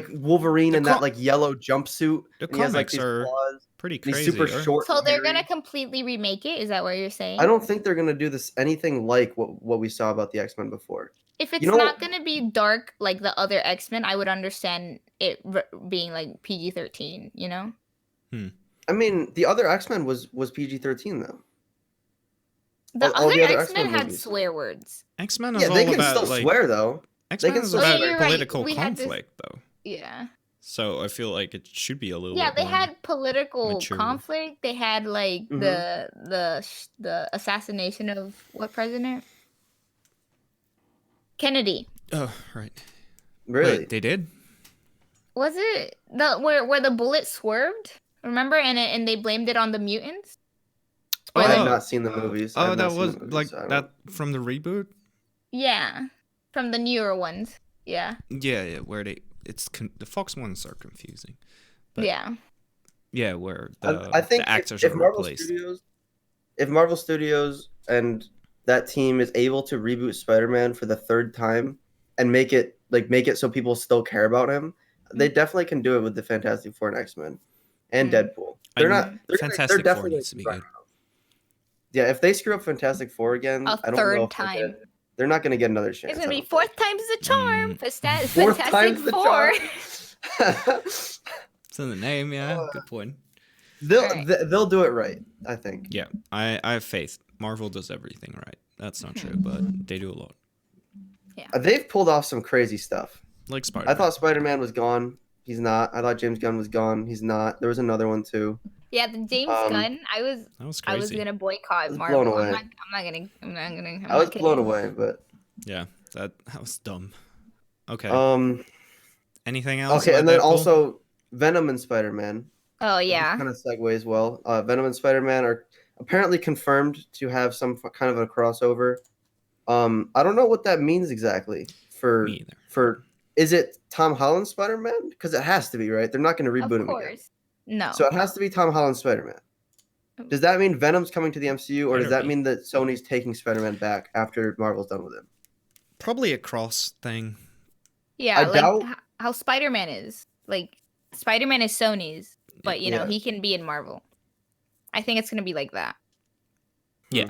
Wolverine The in that like yellow jumpsuit. the and he has like comics these are claws. pretty and He's crazy. super right? short. so and they're hairy. gonna completely remake it. Is that what you're saying? I don't think they're gonna do this anything like what we saw about the X-Men before. If it's You know- not gonna be dark like the other X-Men, I would understand it being like PG-13. You know. I mean, the other X-Men was PG-13 though. The All the other other X-Men X-Men had movies. swear words. X-Men is Yeah, all they can about still like swear though. X-Men can is still about swear. You're right. political We had this- conflict though. Yeah. So I feel like it should be a little Yeah, bit they more had political mature. conflict. They had like Mhm. the assassination of what president? Kennedy. Oh, right. Really? Wait, they did? Was it the where the bullet swerved? Remember, and they blamed it on the mutants. I Or have Oh. not seen the movies. I Oh, have not that seen was the movies, like so I don't- that from the reboot? Yeah, from the newer ones. Yeah, Yeah, where the Fox ones are confusing. But yeah. yeah, where I think the actors if are Marvel replaced. Studios and that team is able to reboot Spider-Man for the third time and make it so people still care about him, they definitely can do it with the Fantastic Four and X-Men and Deadpool. They're not. They're Fantastic Four definitely needs to be good. Yeah, if they screw up Fantastic Four again, A I don't know third if time. they're not going to get another chance. It's gonna I be don't fourth time's the charm. Fourth Fantastic time's the Four. charm. It's in the name, yeah. Good point. They'll do it right, I think. Yeah, I have faith. Marvel does everything right. That's not true, but they do a lot. They've pulled off some crazy stuff. Like Spider-Man. I thought Spider-Man was gone. He's not. I thought James Gunn was gone. He's not. There was another one too. Yeah, the James Gunn. that was crazy. I was gonna boycott was Marvel. blown I'm away. not gonna. I was blown away, but Yeah, that was dumb. Okay. Anything else? okay, about and then Deadpool? also Venom and Spider-Man. Oh yeah. Kind of segues well. Venom and Spider-Man are apparently confirmed to have some kind of a crossover. I don't know what that means exactly. Me either. Is it Tom Holland Spider-Man? Because it has to be, right? They're not going to reboot Of him again. course. No. So it has to be Tom Holland Spider-Man. Does that mean Venom's coming to the MCU, or does that mean that Sony's taking Spider-Man back after Marvel's done with him? Probably a cross thing. Yeah, I like doubt- how Spider-Man is. Like Spider-Man is Sony's, but you know, Yeah. he can be in Marvel. I think it's gonna be like that. Yeah.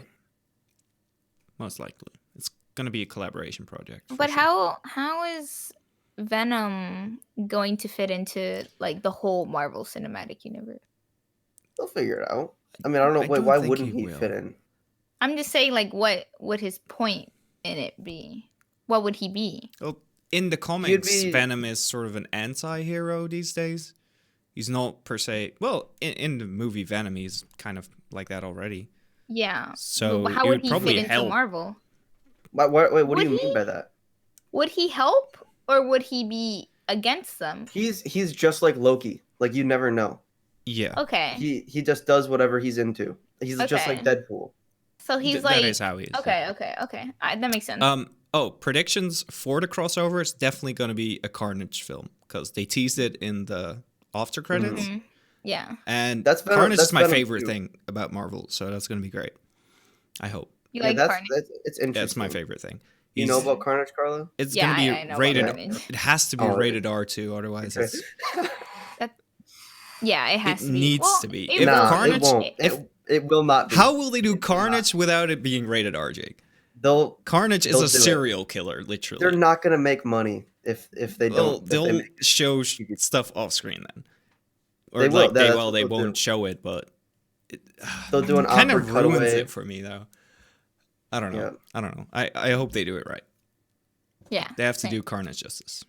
Most likely. It's gonna be a collaboration project. for But sure. how is Venom going to fit into like the whole Marvel Cinematic Universe? They'll figure it out. I mean, I don't know. I Wait, don't why think wouldn't he he will. fit in? I'm just saying, like, what would his point in it be? What would he be? Well, in the comics, be- Venom is sort of an anti-hero these days. He's not per se. Well, in the movie Venom, he's kind of like that already. Yeah. So But how it would would he probably fit into help. Marvel? Wait, what do Would you mean he? by that? Would he help or would he be against them? He's just like Loki. Like you never know. Yeah. Okay. He just does whatever he's into. He's just like Okay. Deadpool. So he's That like is how he is. okay. That makes sense. Oh, predictions for the crossover is definitely going to be a Carnage film because they teased it in the after credits. Mhm. Yeah. And That's Venom- Carnage that's is my Venom favorite 2. thing about Marvel, so that's going to be great. I hope. You Yeah, like that's Carnage? it's interesting. That's my favorite thing. You know He's- about Carnage, Carla? It's Yeah, going I to know be rated. about Carnage. It has to be Oh, rated R2, otherwise Okay. it's, Yeah, it has it to be. needs Well, to be. it If will. Nah, Carnage, it won't. if- It will not be. how will they do It will not. Carnage without it being rated R, Jake? They'll Carnage is They'll a do it. serial killer, literally. they're not gonna make money if they Well, don't. if they'll they make it. show stuff off screen then, or They will, like that's they what they they'll won't do. show it, but it They'll do an kind awkward of ruins cutaway. it for me though. I don't know. Yeah. I don't know. I hope they do it right. Yeah. They have to same. do Carnage justice.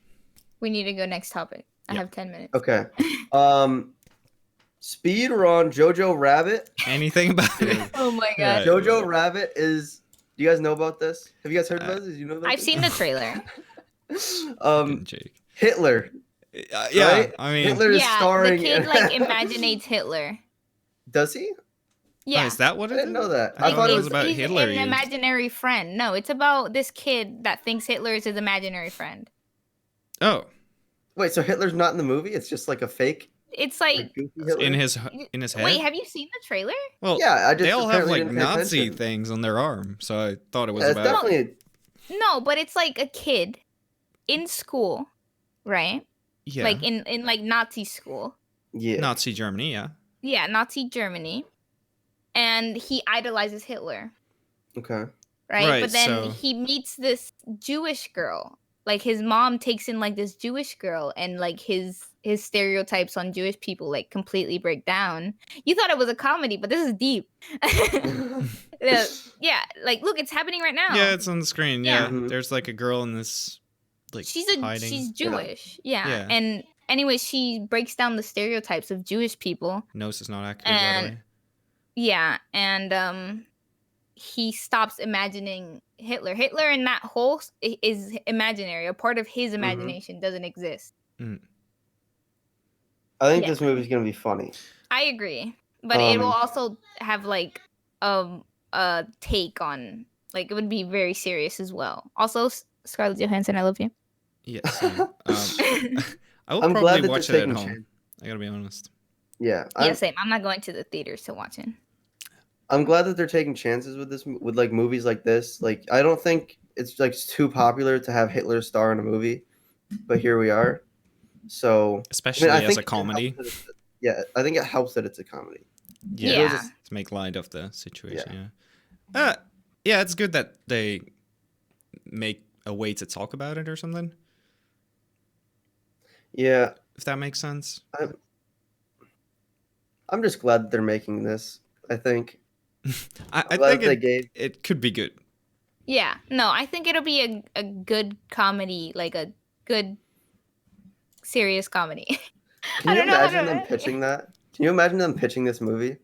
We need to go next topic. I Yeah. have 10 minutes. Okay. Speed run Jojo Rabbit. Anything about it? Oh my Yeah. god. Jojo Rabbit is. Do you guys know about this? Have you guys heard about this? Did you know about I've this? seen the trailer. Fucking Jake. Hitler. Yeah, Right? I mean, Hitler is Yeah, the starring. kid in- like imaginates Hitler. Does he? oh, Yeah. is that what I it didn't is? know that. I I thought thought it it was was about he's Hitler. an you- imaginary friend. No, it's about this kid that thinks Hitler is his imaginary friend. Oh, Wait, so Hitler's not in the movie? It's just like a fake, It's like, goofy Hitler. in his head. wait, have you seen the trailer? Well, Yeah, I just they all have apparently like didn't pay Nazi attention. things on their arm, so I thought it was Yeah, it's about. definitely. No, but it's like a kid in school, right? Yeah, Like in like Nazi school. Yeah. Nazi Germany. Yeah. Yeah, Nazi Germany. And he idolizes Hitler, Okay. right? Right, But then so- he meets this Jewish girl. Like his mom takes in like this Jewish girl and like his his stereotypes on Jewish people like completely break down. You thought it was a comedy, but this is deep. Yeah, like look, it's happening right now. Yeah, it's on the screen. Yeah, Mhm. there's like a girl in this, like hiding. she's Jewish. Yeah. Yeah. And anyway, she breaks down the stereotypes of Jewish people. Nose is not accurate, by the And way. yeah, and he stops imagining Hitler. Hitler in that whole is imaginary. A part of his imagination doesn't exist. I think Yeah. this movie's gonna be funny. I agree, but it will Um, also have like a take on like it would be very serious as well. Also, Scarlett Johansson, I love you. Yeah, same. I will I'm glad probably that watch they're it at taking home. chan- I gotta be honest. Yeah, Yeah, same. I'm not going to the theaters to watch it. I'm glad that they're taking chances with this, with like movies like this. Like, I don't think it's like too popular to have Hitler star in a movie, but here we are. So, Especially I as think a it comedy. helps that yeah, I think it helps that it's a comedy. Yeah. To make light of the situation. Yeah. Yeah, it's good that they make a way to talk about it or something. Yeah, If that makes sense. I'm just glad that they're making this. I think. I I'm glad think that they gave. it could be good. Yeah. No, I think it'll be a good comedy, like a good serious comedy. Can I you don't know how imagine to- them pitching that? Can you imagine them pitching this movie?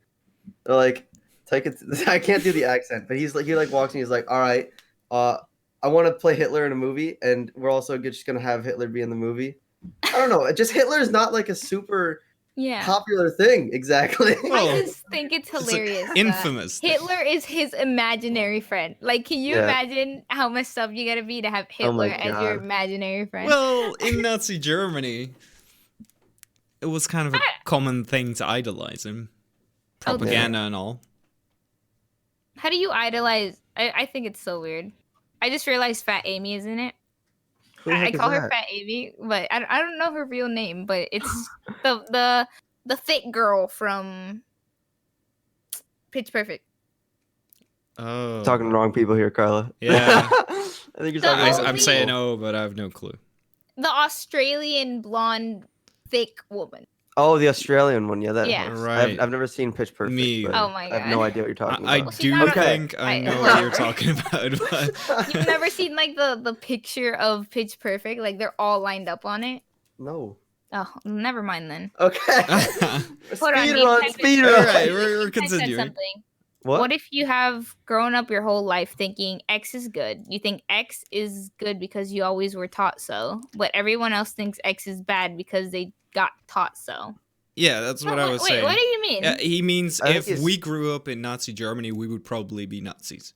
They're like, take it. I can't do the accent, but he's like, he like walks in. He's like, all right, I want to play Hitler in a movie, and we're also just gonna have Hitler be in the movie. I don't know. Just Hitler is not like a super Yeah. popular thing exactly. Well, I just think it's It's hilarious. an that infamous thing. Hitler is his imaginary friend. Like, can you Yeah. imagine how messed up you gotta be to have Hitler my as your God. imaginary friend? Well, in Nazi Germany, it was kind of a common thing to idolize him. Propaganda and all. How do you idolize? I think it's so weird. I just realized Fat Amy is in it. Who the I heck is call her that? Fat Amy, but I don't know her real name. But it's the thick girl from Pitch Perfect. Oh. Talking to wrong people here, Carla. Yeah. I think you're The talking. to only- I'm saying no, but I have no clue. The Australian blonde thick woman. Oh, the Australian one. Yeah, that. Yeah. helps. Right. I've never seen Pitch Perfect. Me but Oh my I have no God. idea what you're talking I about. Well, she's do not a- think I know what you're talking about. But You've never seen like the picture of Pitch Perfect? Like they're all lined up on it. No. Oh, never mind then. Okay. Hold on, Speed you run. type it- Speed All run. right, we're I said continuing. something. What? What if you have grown up your whole life thinking X is good? You think X is good because you always were taught so, but everyone else thinks X is bad because they got taught so. Yeah, that's what I was Wait, saying. what do you mean? Yeah, he means I think if he's- we grew up in Nazi Germany, we would probably be Nazis.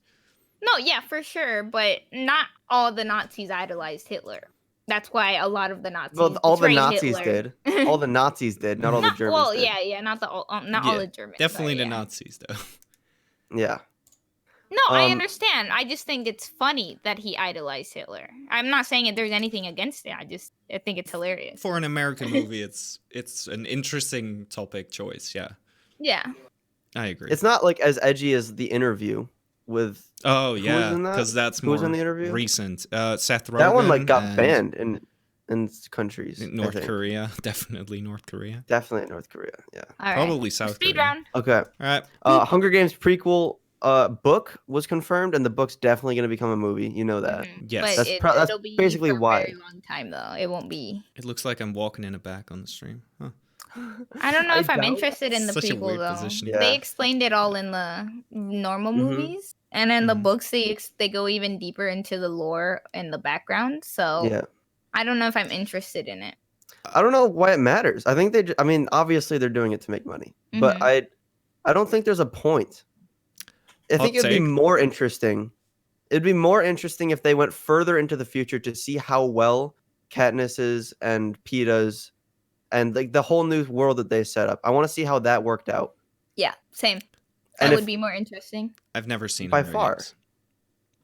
No, yeah, for sure, but not all the Nazis idolized Hitler. That's why a lot of the Nazis. Well, all the betrayed Nazis Hitler. did. All the Nazis did, not all the Germans Well, did. yeah, not all Yeah, the Germans. Definitely but the yeah. Nazis, though. Yeah. No, I Um, understand. I just think it's funny that he idolized Hitler. I'm not saying that there's anything against it. I think it's hilarious. For an American movie, it's an interesting topic choice. Yeah, Yeah. I agree. It's not like as edgy as The Interview with Oh was yeah, in that? because that's Who was more in The Interview? recent. Seth Rogen. that one like got and banned in countries. in I North think. Korea, definitely North Korea. Definitely North Korea. Yeah. All right. Probably South Speed Korea. round. Okay. All right. Hunger Games prequel book was confirmed, and the book's definitely going to become a movie. You know that. Mhm. Yes. But That's that's it'll be basically for a why. very long time though. It won't be. It looks like I'm walking in a back on the stream. Huh. I don't know if I'm doubt- interested in the Such a prequel weird though. position. Yeah. They explained it all in the normal Mhm. movies, and in the Mhm. books they go even deeper into the lore and the background. So Yeah. I don't know if I'm interested in it. I don't know why it matters. I think I mean, obviously they're doing it to make money, but Mhm. I don't think there's a point. I Hot think it'd be take. more interesting. It'd be more interesting if they went further into the future to see how well Katniss is and Peeta's and like the whole new world that they set up. I want to see how that worked out. Yeah, same. And That if- would be more interesting. I've never seen By Hunger far. Games.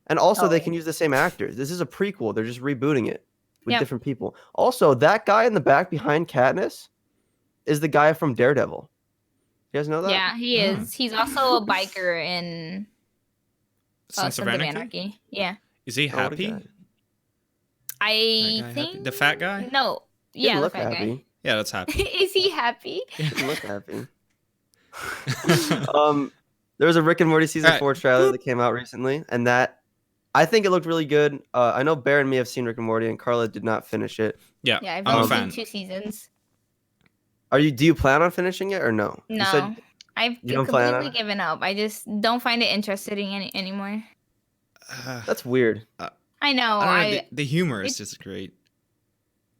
And also, they Oh. can use the same actors. This is a prequel. They're just rebooting it with Yep. different people. Also, that guy in the back behind Katniss is the guy from Daredevil. You guys know that? Yeah, he Ah. is. He's also a biker in Sons of Anarchy? Yeah, Is he Oh, what a happy? guy. That I guy happy? think The fat guy? No, He yeah, didn't the look fat guy. happy. Yeah, that's happy. Is he happy? Doesn't look happy. There was a Rick and Morty season Alright. 4 trailer that came out recently, and that I think it looked really good. I know Bear and me have seen Rick and Morty, and Carla did not finish it. Yeah, Yeah, I've I'm a only fan. seen 2 seasons. Do you plan on finishing it or no? You No, said I've you don't plan on completely it? given up. I just don't find it interesting anymore. That's weird. I know. I don't know, the humor is just great.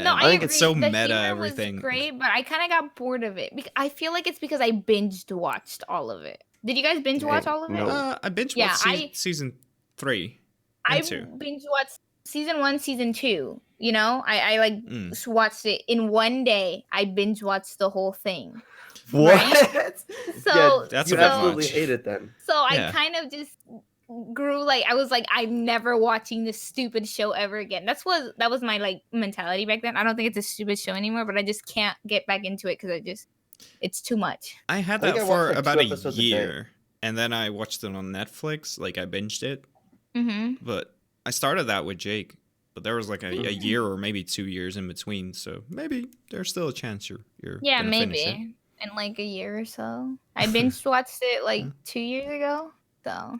No, And I think it's so agree. The meta, humor everything. was great, but I kind of got bored of it. I feel like it's because I binged watched all of it. Did you guys binge watch all of it? No. I binge Yeah, watched season 3 I and 2. binge watched season 1, season 2. You know, I like Mm. watched it in one day. I binge watched the whole thing. What? So That's you a bit absolutely much. hate it then. So Yeah. I kind of just grew like I was like I'm never watching this stupid show ever again. That was my like mentality back then. I don't think it's a stupid show anymore, but I just can't get back into it because it's too much. I had I think that I for watched, like, about 2 a episodes a day. year, and then I watched it on Netflix. Like I binged it, Mm-hmm. but I started that with Jake. But there was like a year or maybe 2 years in between, so maybe there's still a chance you're Yeah, gonna finish it. maybe in like a year or so. I binge watched it like 2 years ago. So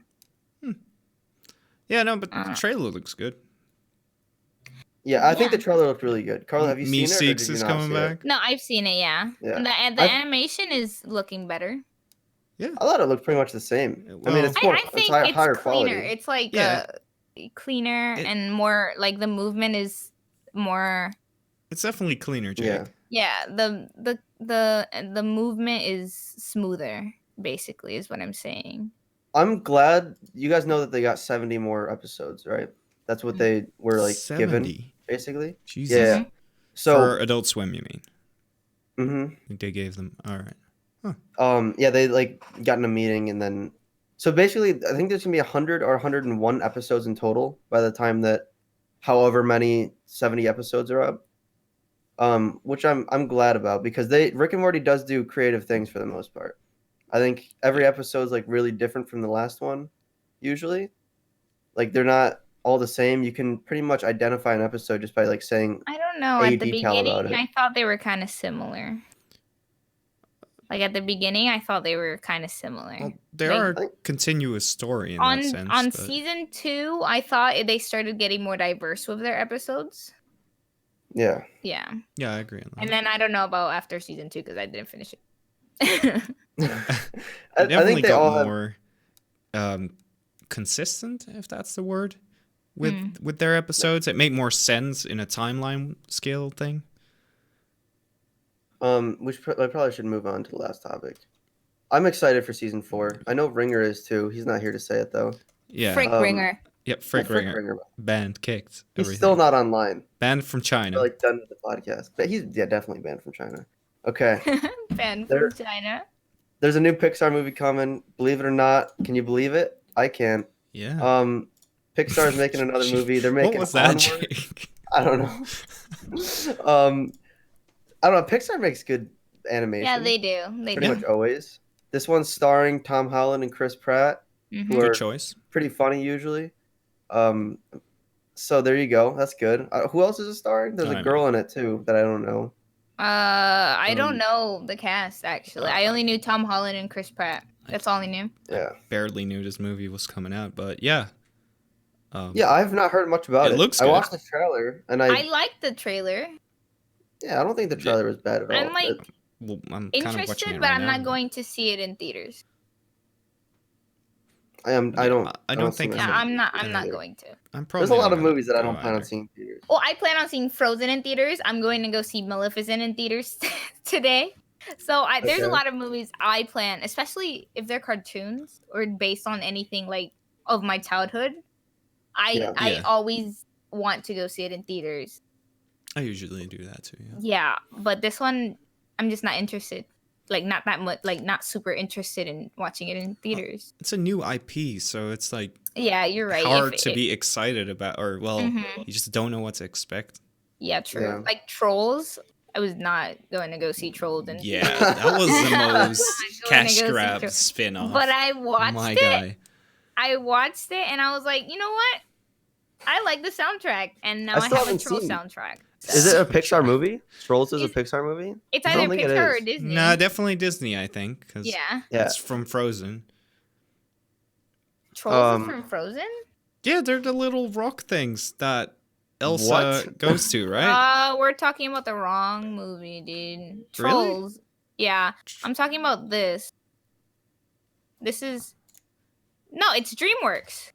Yeah, no, but the Uh. trailer looks good. Yeah, I think Yeah. the trailer looked really good. Carla, have you seen it? Or Meeseeks did you is not coming see it? back. no, I've seen it. Yeah, Yeah. and the I've- animation is looking better. Yeah, I thought it looked pretty much the same. I Well, mean, it's more, I think higher, it's higher cleaner. quality. It's like Yeah. Cleaner It- and more like the movement is more. it's definitely cleaner, Jake. Yeah. Yeah, the movement is smoother. Basically, is what I'm saying. I'm glad you guys know that they got 70 more episodes, right? That's what they were like given, 70. basically. Jesus. Yeah. Mhm. So, For Adult Swim, you mean? mhm. I think they gave them. All right. Yeah, they like got in a meeting and then, so basically, I think there's gonna be 100 or 101 episodes in total by the time that, however many 70 episodes are up. Which I'm glad about because Rick and Morty does do creative things for the most part. I think every episode is like really different from the last one, usually. Like they're not all the same. You can pretty much identify an episode just by like saying, I don't know. A At the detail about beginning, it. I thought they were kind of similar. Like at the beginning, I thought they were kind of similar. Well, they Like- are a continuous story in on that sense. on but- season 2, I thought they started getting more diverse with their episodes. yeah. Yeah, Yeah, I agree on that. and then I don't know about after season 2 because I didn't finish it. They I definitely think they all got have, more consistent, if that's the word, with their episodes. It made more sense in a timeline scale thing. I probably should move on to the last topic. I'm excited for season 4. I know Ringer is too. He's not here to say it though. Yeah. Frick Ringer. Yep. Frick Well, Ringer. Banned, kicked. He's Everything. still not online. banned from China. Like done with the podcast, but he's definitely banned from China. Okay, Fan There- from China. there's a new Pixar movie coming. Believe it or not, can you believe it? I can. Yeah. Pixar is making another movie. They're making what was that, Onward. Jake? I don't know. I don't know. Pixar makes good animation. Yeah, they do. They pretty do. much always. This one's starring Tom Holland and Chris Pratt, Mhm. who are Good choice. pretty funny usually. So there you go. That's good. Who else is it starring? There's I a girl in it too that I don't know. I Um, don't know the cast actually. I only knew Tom Holland and Chris Pratt. That's all I knew. Yeah. Barely knew this movie was coming out, but yeah. Yeah, I have not heard much about it. It looks I good. watched the trailer and I liked the trailer. yeah, I don't think the trailer was bad at all. I'm like Well, I'm kind of watching interested, it but right I'm now. not going to see it in theaters. I don't think see Yeah, myself I'm not. in I'm not theater. going to. I'm probably There's a lot not of gonna movies that I go don't plan on either. seeing in theaters. Well, I plan on seeing Frozen in theaters. I'm going to go see Maleficent in theaters today. So there's a Okay. lot of movies I plan, especially if they're cartoons or based on anything like of my childhood. Yeah. Yeah. always want to go see it in theaters. I usually do that too. Yeah. Yeah, but this one I'm just not interested. Like not that much. Like not super interested in watching it in theaters. It's a new IP, so it's like Yeah, you're right. hard If to it- be excited about, or well, Mhm. you just don't know what to expect. Yeah, true. Yeah. Like Trolls. I was not going to go see Trolls in Yeah, that was the most Going cash to go see grab Troll- spin-off. But I watched My it. guy. I watched it and I was like, you know what? I like the soundtrack, and now I I still have a haven't Troll seen- soundtrack. Is it a So Pixar dry. movie? Trolls is a It's- Pixar movie? It's I either don't think it Pixar or is. Disney. Nah, definitely Disney, I think, because Yeah. Yeah. it's from Frozen. Trolls is from Frozen? Yeah, they're the little rock things that Elsa What? goes to, right? We're talking about the wrong movie, dude. Really? Trolls. Yeah. I'm talking about this. This is No, it's DreamWorks.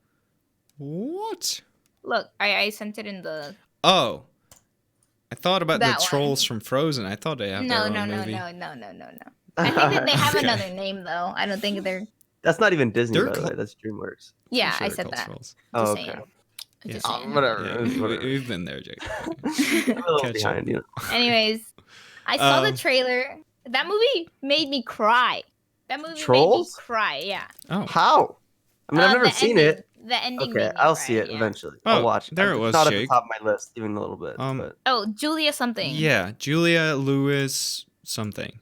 What? Look, I sent it in the Oh, I thought about That the one. trolls from Frozen. I thought they have No, their no, own no, movie. no, no, no, no, no. I think that they have Okay. another name though. I don't think they're That's not even Disney, They're by the called- way. That's DreamWorks. Yeah, Pretty I sure said they're that. called trolls. Oh, Just okay. saying. Yeah. Just saying. Whatever. Yeah, it's whatever. we've been there, Jake. I'm a little Catch behind, you know. Anyways, I saw the Um, trailer. That movie made me cry. That movie Trolls? made me cry. Yeah. Oh, How? I mean, I've never the seen ending. it. The ending. Okay, made me I'll cry, see it yeah. eventually. Oh, I'll watch it. there it It's was, not at the Jake. top of my list, even a little bit. But Oh, Julia something. yeah, Julia Lewis something.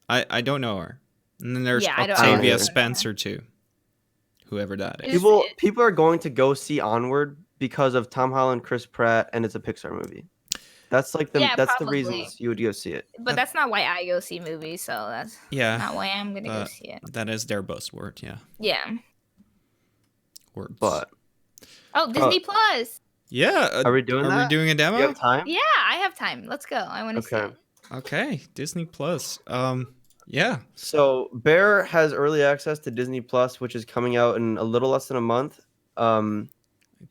I don't know her. And then there's Yeah, I don't Octavia either. Spencer too. Whoever that is. Is- people are going to go see Onward because of Tom Holland, Chris Pratt, and it's a Pixar movie. That's like the Yeah, that's probably. the reasons you would go see it. But that's not why I go see movies, so that's Yeah, not why I'm gonna go uh, see it. that is their buzzword. Yeah, Yeah. words. But Oh, Disney Plus. yeah, are we doing are that? we doing a demo? You have time? Yeah, I have time. Let's go. I want to see Okay. it. Okay, Disney Plus. Yeah. So Bear has early access to Disney Plus, which is coming out in a little less than a month.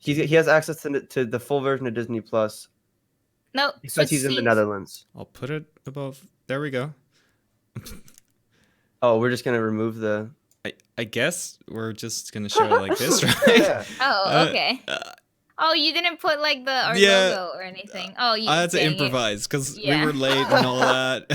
He has access to the full version of Disney Plus No, because he's in the Netherlands. I'll put it above. There we go. Oh, we're just gonna remove the. I guess we're just gonna show it like this, right? Yeah. Oh, okay. Oh, you didn't put like our yeah, logo or anything. Oh, you I had to dang it. improvise because Yeah. we were late and all that.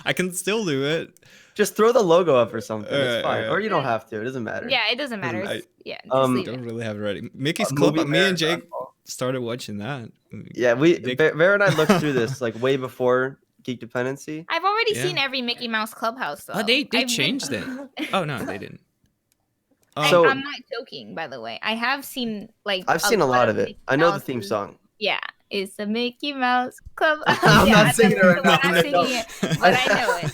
I can still do it. Just throw the logo up or something. Alright, It's fine. alright. Or you don't have to. It doesn't matter. Yeah, it doesn't matter. Doesn't It's, yeah, just Um, leave Don't it. really have it ready. Mickey's A Club. movie Me and marathon. Jake started watching that. Yeah, They- Bear and I looked through this like way before Geek Dependency. I've already Yeah. seen every Mickey Mouse Clubhouse though. Oh, they I've been- changed it. Oh no, they didn't. So- I'm not joking, by the way. I have seen like I've seen a lot of it. Mickey I know the theme Mouse's- song. Yeah, it's the Mickey Mouse Club. I'm Yeah, not singing it right that's now. the one I'm No. singing it, but I know it.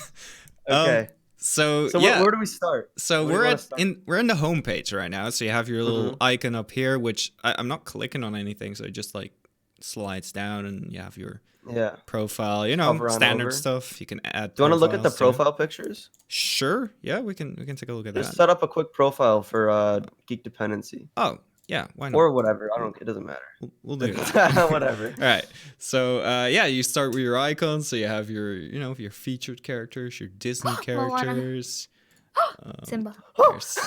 Okay. So, So yeah. where do we start? So Where do you we're wanna at start? we're in the homepage right now. So you have your little Mhm. icon up here, which I'm not clicking on anything. So it just like slides down, and you have your Yeah. profile. You know, Hover on standard over. stuff. You can add. Do you want to look at the profiles to it. profile pictures? Sure. Yeah, we can take a look at Just that. set up a quick profile for Geek Dependency Oh yeah, why not? or whatever. I don't. It doesn't matter. We'll do that. Whatever. All right. So yeah, you start with your icons. So you have your your featured characters, your Disney Moana. characters. Simba. There's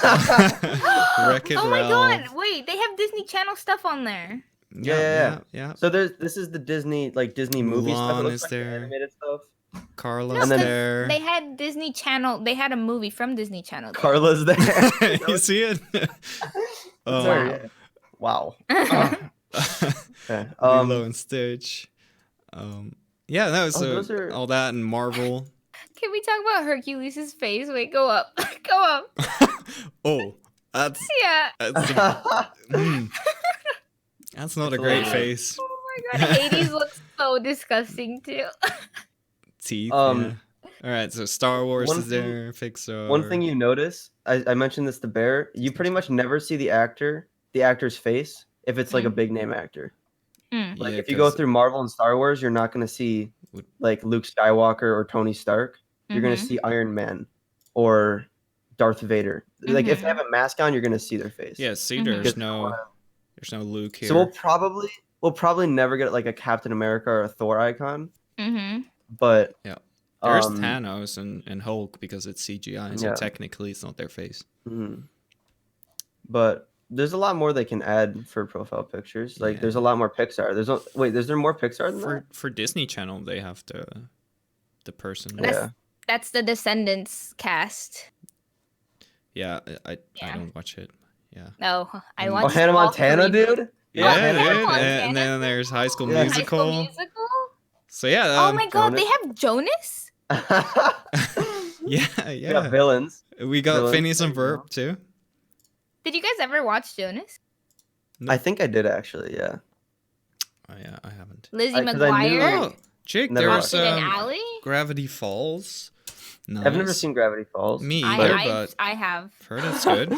Wreck-It Oh my Ralph. god! Wait, they have Disney Channel stuff on there. Yeah. So this is the Disney movie stuff. Mulan It looks is like the there. animated stuff. Carla's No, And then- 'cause there. they had Disney Channel. They had a movie from Disney Channel. there. Carla's there. You see it? Oh, Sorry, yeah. Wow. Okay. Lilo and Stitch. Yeah, no, so those are- all that and Marvel. Can we talk about Hercules' face? Wait, go up. Go up. Oh, that's Yeah. mm, that's not a It's great hilarious. face. Oh my god. Hades looks so disgusting too. Teeth. Um, yeah. All right, so Star Wars one is thing- there. Pixar. One thing you notice, I mentioned this to Bear. You pretty much never see the actor's face if it's like a big name actor. Mm. Like Yeah, if you go 'cause- through Marvel and Star Wars, you're not gonna see Would- like Luke Skywalker or Tony Stark. You're gonna Mhm. see Iron Man or Darth Vader. Like if they Mhm. have a mask on, you're gonna see their face. Yeah, see, Mhm. there's Because no Luke here. So we'll probably never get like a Captain America or a Thor icon, Mhm. but Yeah. There's um, Thanos and Hulk because it's CGI, so Yeah. technically it's not their face. mhm. But there's a lot more they can add for profile pictures. Like Yeah. there's a lot more Pixar. Is there more Pixar than that? For Disney Channel, they have the person. That's- Yeah. That's the Descendants cast. Yeah, I Yeah. don't watch it. Yeah. No, I Oh, Oh, watched Hannah all Montana, three. dude. Yeah, Hannah dude. Montana. And then there's High School Yeah. High Musical. School Musical. So yeah. Oh my god, Jonas. they have Jonas. yeah, Yeah, yeah. villains. We got Villains, Phineas and there you go. Ferb too. Did you guys ever watch Jonas? No. I think I did actually. Yeah. Oh yeah, I haven't. Lizzie 'cause I knew- McGuire. Oh, Jake, Never there's watched Austin and Ally. Gravity Falls. Nice. I've never seen Gravity Falls. Me I, either, I, but I have. I've heard it's good.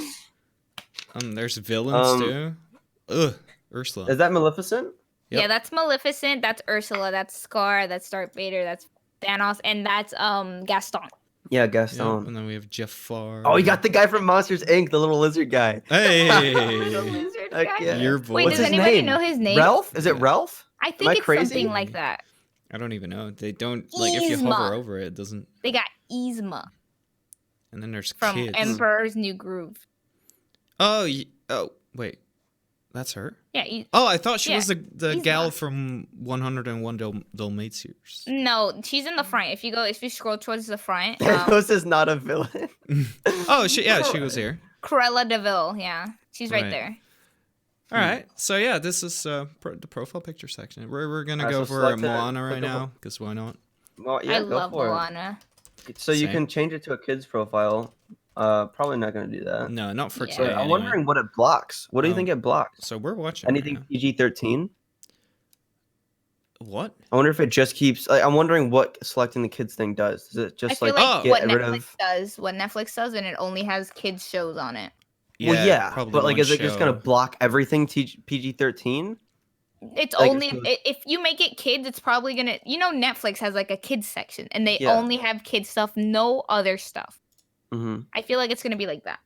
There's villains too. Ugh, Ursula. Is that Maleficent? Yep. Yeah, that's Maleficent. That's Ursula. That's Scar. That's Darth Vader. That's Thanos, and that's Gaston. Yeah, Yep, Gaston. and then we have Jafar. Oh, you got the guy from Monsters Inc., the little lizard guy. The Hey, lizard Heck guy. yeah. your boy. Wait, What's does his anybody name? know his name? Ralph? Is it Yeah. Ralph? I think I it's crazy? something like that. I don't even know. They don't like if you hover Yzma. over it, it doesn't. They got Yzma And then there's from kids. Emperor's New Groove. Oh, oh, wait, that's her. Yeah. Oh, I thought she Yeah, was the Yzma. gal from 101 Dalmatians. No, she's in the front. If you scroll towards the front, Thanos is not a villain. Oh, she was here. Cruella DeVille. Yeah, she's right Right. there. All right, so yeah, this is the profile picture section. We're gonna Alright, go so for select it, Moana right click over- now, because why not? Well, yeah, I go love for Moana. it. So you Same. can change it to a kid's profile. Probably not gonna do that. No, not for Yeah. So today. I'm anyway. wondering what it blocks. What do you think it blocks? So we're watching. Anything Right PG-13? now. What? I wonder if it just keeps. I'm wondering what selecting the kids thing does. Does it I just feel like like Oh. what get rid Netflix of? does, and it only has kids shows on it. Well, yeah, probably but like, one is it just gonna show. block everything PG-13? It's Like, only so- if you make it kids, it's probably gonna. Netflix has like a kids section, and they Yeah. only have kids stuff, no other stuff. Mm-hmm. I feel like it's gonna be like that.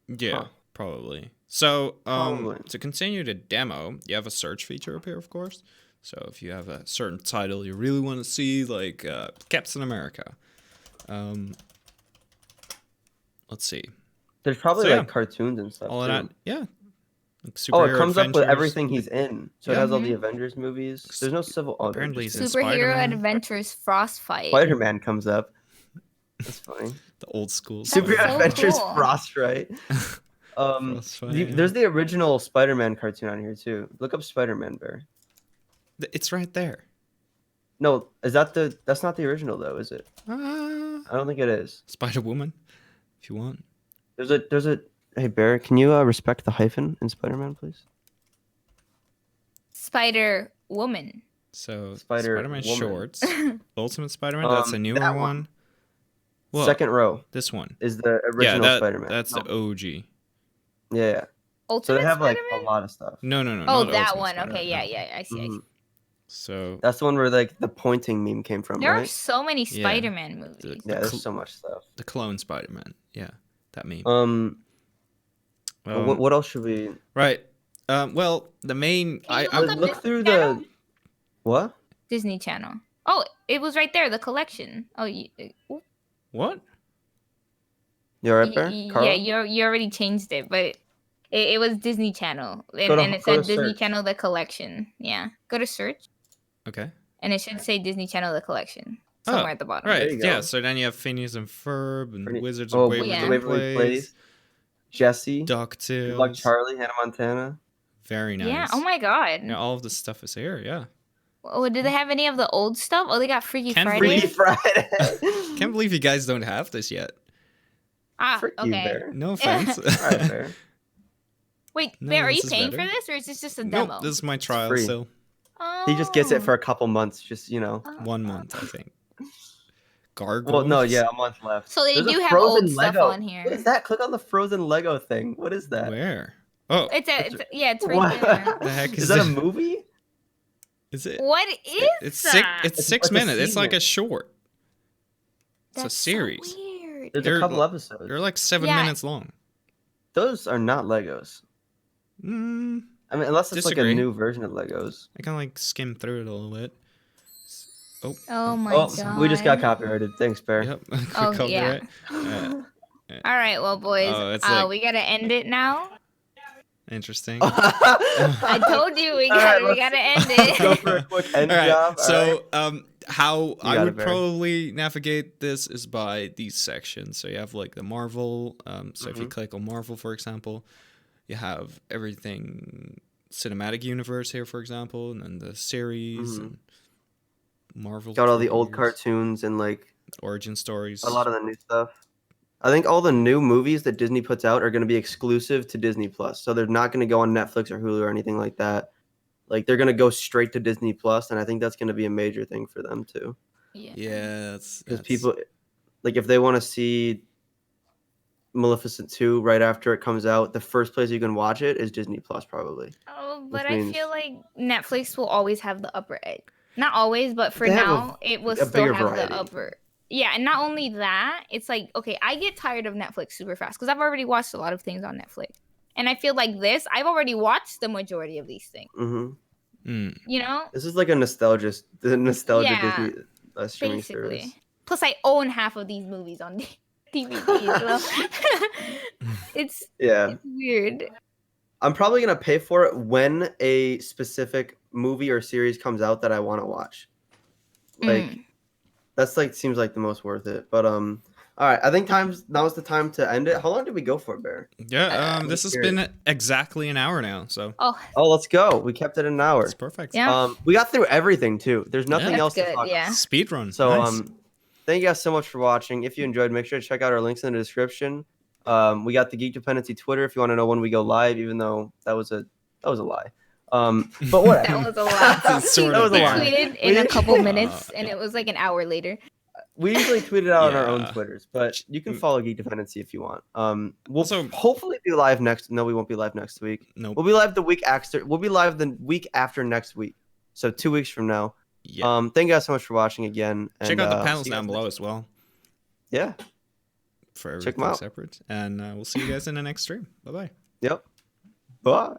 Yeah, Huh. probably. So, Probably. to continue the demo, you have a search feature up here, of course. So if you have a certain title you really want to see, like Captain America, let's see, There's probably So, yeah. like cartoons and stuff. all of too. that, yeah. Like Oh, it superhero comes up with adventures. everything he's in. So it Yeah. has all the Avengers movies. There's no civil. Oh, Apparently there's he's in Superhero Spider-Man. Adventures Frostfight. Spider-Man comes up. That's funny. The old school. That's Super so Adventures cool. Frostfight. Frostfight. There's the original Spider-Man cartoon on here too. Look up Spider-Man Bear. It's right there. No, is that the? That's not the original though, is it? Ah. I don't think it is. Spider-Woman, if you want. There's a. Hey Bear, can you respect the hyphen in Spider-Man, please? Spider Woman. So Spider-Woman. Spider-Man shorts, Ultimate Spider-Man. That's a newer that one. one. Well, Second row this one. is the Yeah, original Spider-Man. that's the OG. Yeah. So Ultimate they have like Spider-Man? a lot of stuff. No. Oh, not that Ultimate one. Spider-Man, Okay, no. yeah. I see. Mhm. So That's the one where like the pointing meme came from, There are right? so many Yeah. Spider-Man movies. Yeah, there's so much stuff. the clone Spider-Man. Yeah, that meme. What else should we Right. Well, the main. Can you I look up look Disney through Channel? the what? Disney Channel. Oh, it was right there. The collection. Oh, what? You alright, Bear? yeah. Carl? You already changed it, but it was Disney Channel, and, Go to- and it go said to Disney search. Channel the collection. Yeah, go to search, Okay. and it should say Disney Channel the collection somewhere at the bottom. Right. There you Yeah. go. So then you have Phineas and Ferb and Pretty- Wizards Oh, of Waverly yeah. Waverly Place, Place. Jesse. Good luck, DuckTales. Charlie, Hannah Montana. Very nice. Yeah. Oh my God. Yeah, all of this stuff is here. Yeah. Oh, did they have any of the old stuff? Oh, they got Freaky Can't Friday. Freaky Friday. Can't believe you guys don't have this yet. Ah, Frick you, okay. Bear. No offense. Alright, Bear. Wait, No, Bear, are you this is paying better. for this, or is this just a demo? Nope, this is my trial free. still. He just gets it Oh. for a couple months, just 1 month, I think. Gargoyles. Well, no, yeah, a month left. So they There's a do have Frozen old stuff Lego. on here. What is that? Click on the Frozen Lego thing. What is that? Where? Oh, It's right What? there. the heck Is is that a it? movie? Is it? What is It's that? It's It's 6 like a minutes. It's like season. a short. It's That's a so series. weird. There's They're a couple l- episodes. They're like 7 Yeah. minutes long. Those are not Legos. Mm, I mean, unless it's like Disagree. a new version of Legos. I kind of like skim through it a little bit. Oh, Oh my Oh, god. we just got copyrighted. Thanks, Bear. yep. Oh, Quick yeah. copyright. All right, well, boys, Oh, it's like- we gotta end it now. Interesting. I told you we All right, gotta let's- end it. Go for a quick end All right. job. So, how I got it, would Barry. probably navigate this is by these sections. So you have like the Marvel. So if you Mhm. click on Marvel, for example, you have everything cinematic universe here, for example, and then the series Mhm. and Marvel. Got all the old movies, cartoons and like origin stories. a lot of the new stuff. I think all the new movies that Disney puts out are going to be exclusive to Disney Plus. So they're not going to go on Netflix or Hulu or anything like that. Like they're gonna go straight to Disney Plus, and I think that's gonna be a major thing for them too. Yeah, Because people, like, if they want to see Maleficent 2 right after it comes out, the first place you can watch it is Disney Plus, probably. Oh, but I feel like Netflix will always have the upper edge. Not always, but for They have now, it will a still bigger have variety. the upper. Yeah, and not only that, it's like, okay, I get tired of Netflix super fast because I've already watched a lot of things on Netflix. And I feel like this, I've already watched the majority of these things. Mm-hmm. You know? This is like a nostalgia Yeah, Disney streaming basically. service. Plus, I own half of these movies on DVD. So it's weird. I'm probably gonna pay for it when a specific movie or series comes out that I want to watch. Like that's like seems like the most worth it. But all right, I think now's the time to end it. How long did we go for, Bear? Yeah, this has been exactly an hour now. So let's go. We kept it an hour. That's perfect. Yeah. We got through everything too. There's nothing else to talk about. Yeah. Speed run. So nice. Thank you guys so much for watching. If you enjoyed, make sure to check out our links in the description. We got the Geek Dependency Twitter if you want to know when we go live, even though that was a lie. But what? That was a lot. That was a lie. Tweeted in a couple minutes, and it was like an hour later. We usually tweet it out on our own Twitters, but you can follow Geek Dependency if you want. We'll hopefully be live next. No, we won't be live next week. Nope. We'll be live the week after. We'll be live the week after next week. So 2 weeks from now. Yeah. Thank you guys so much for watching again. And, check out the panels down below as well. Yeah. For everything separate. And we'll see you guys in the next stream. Bye-bye. Yep. Bye.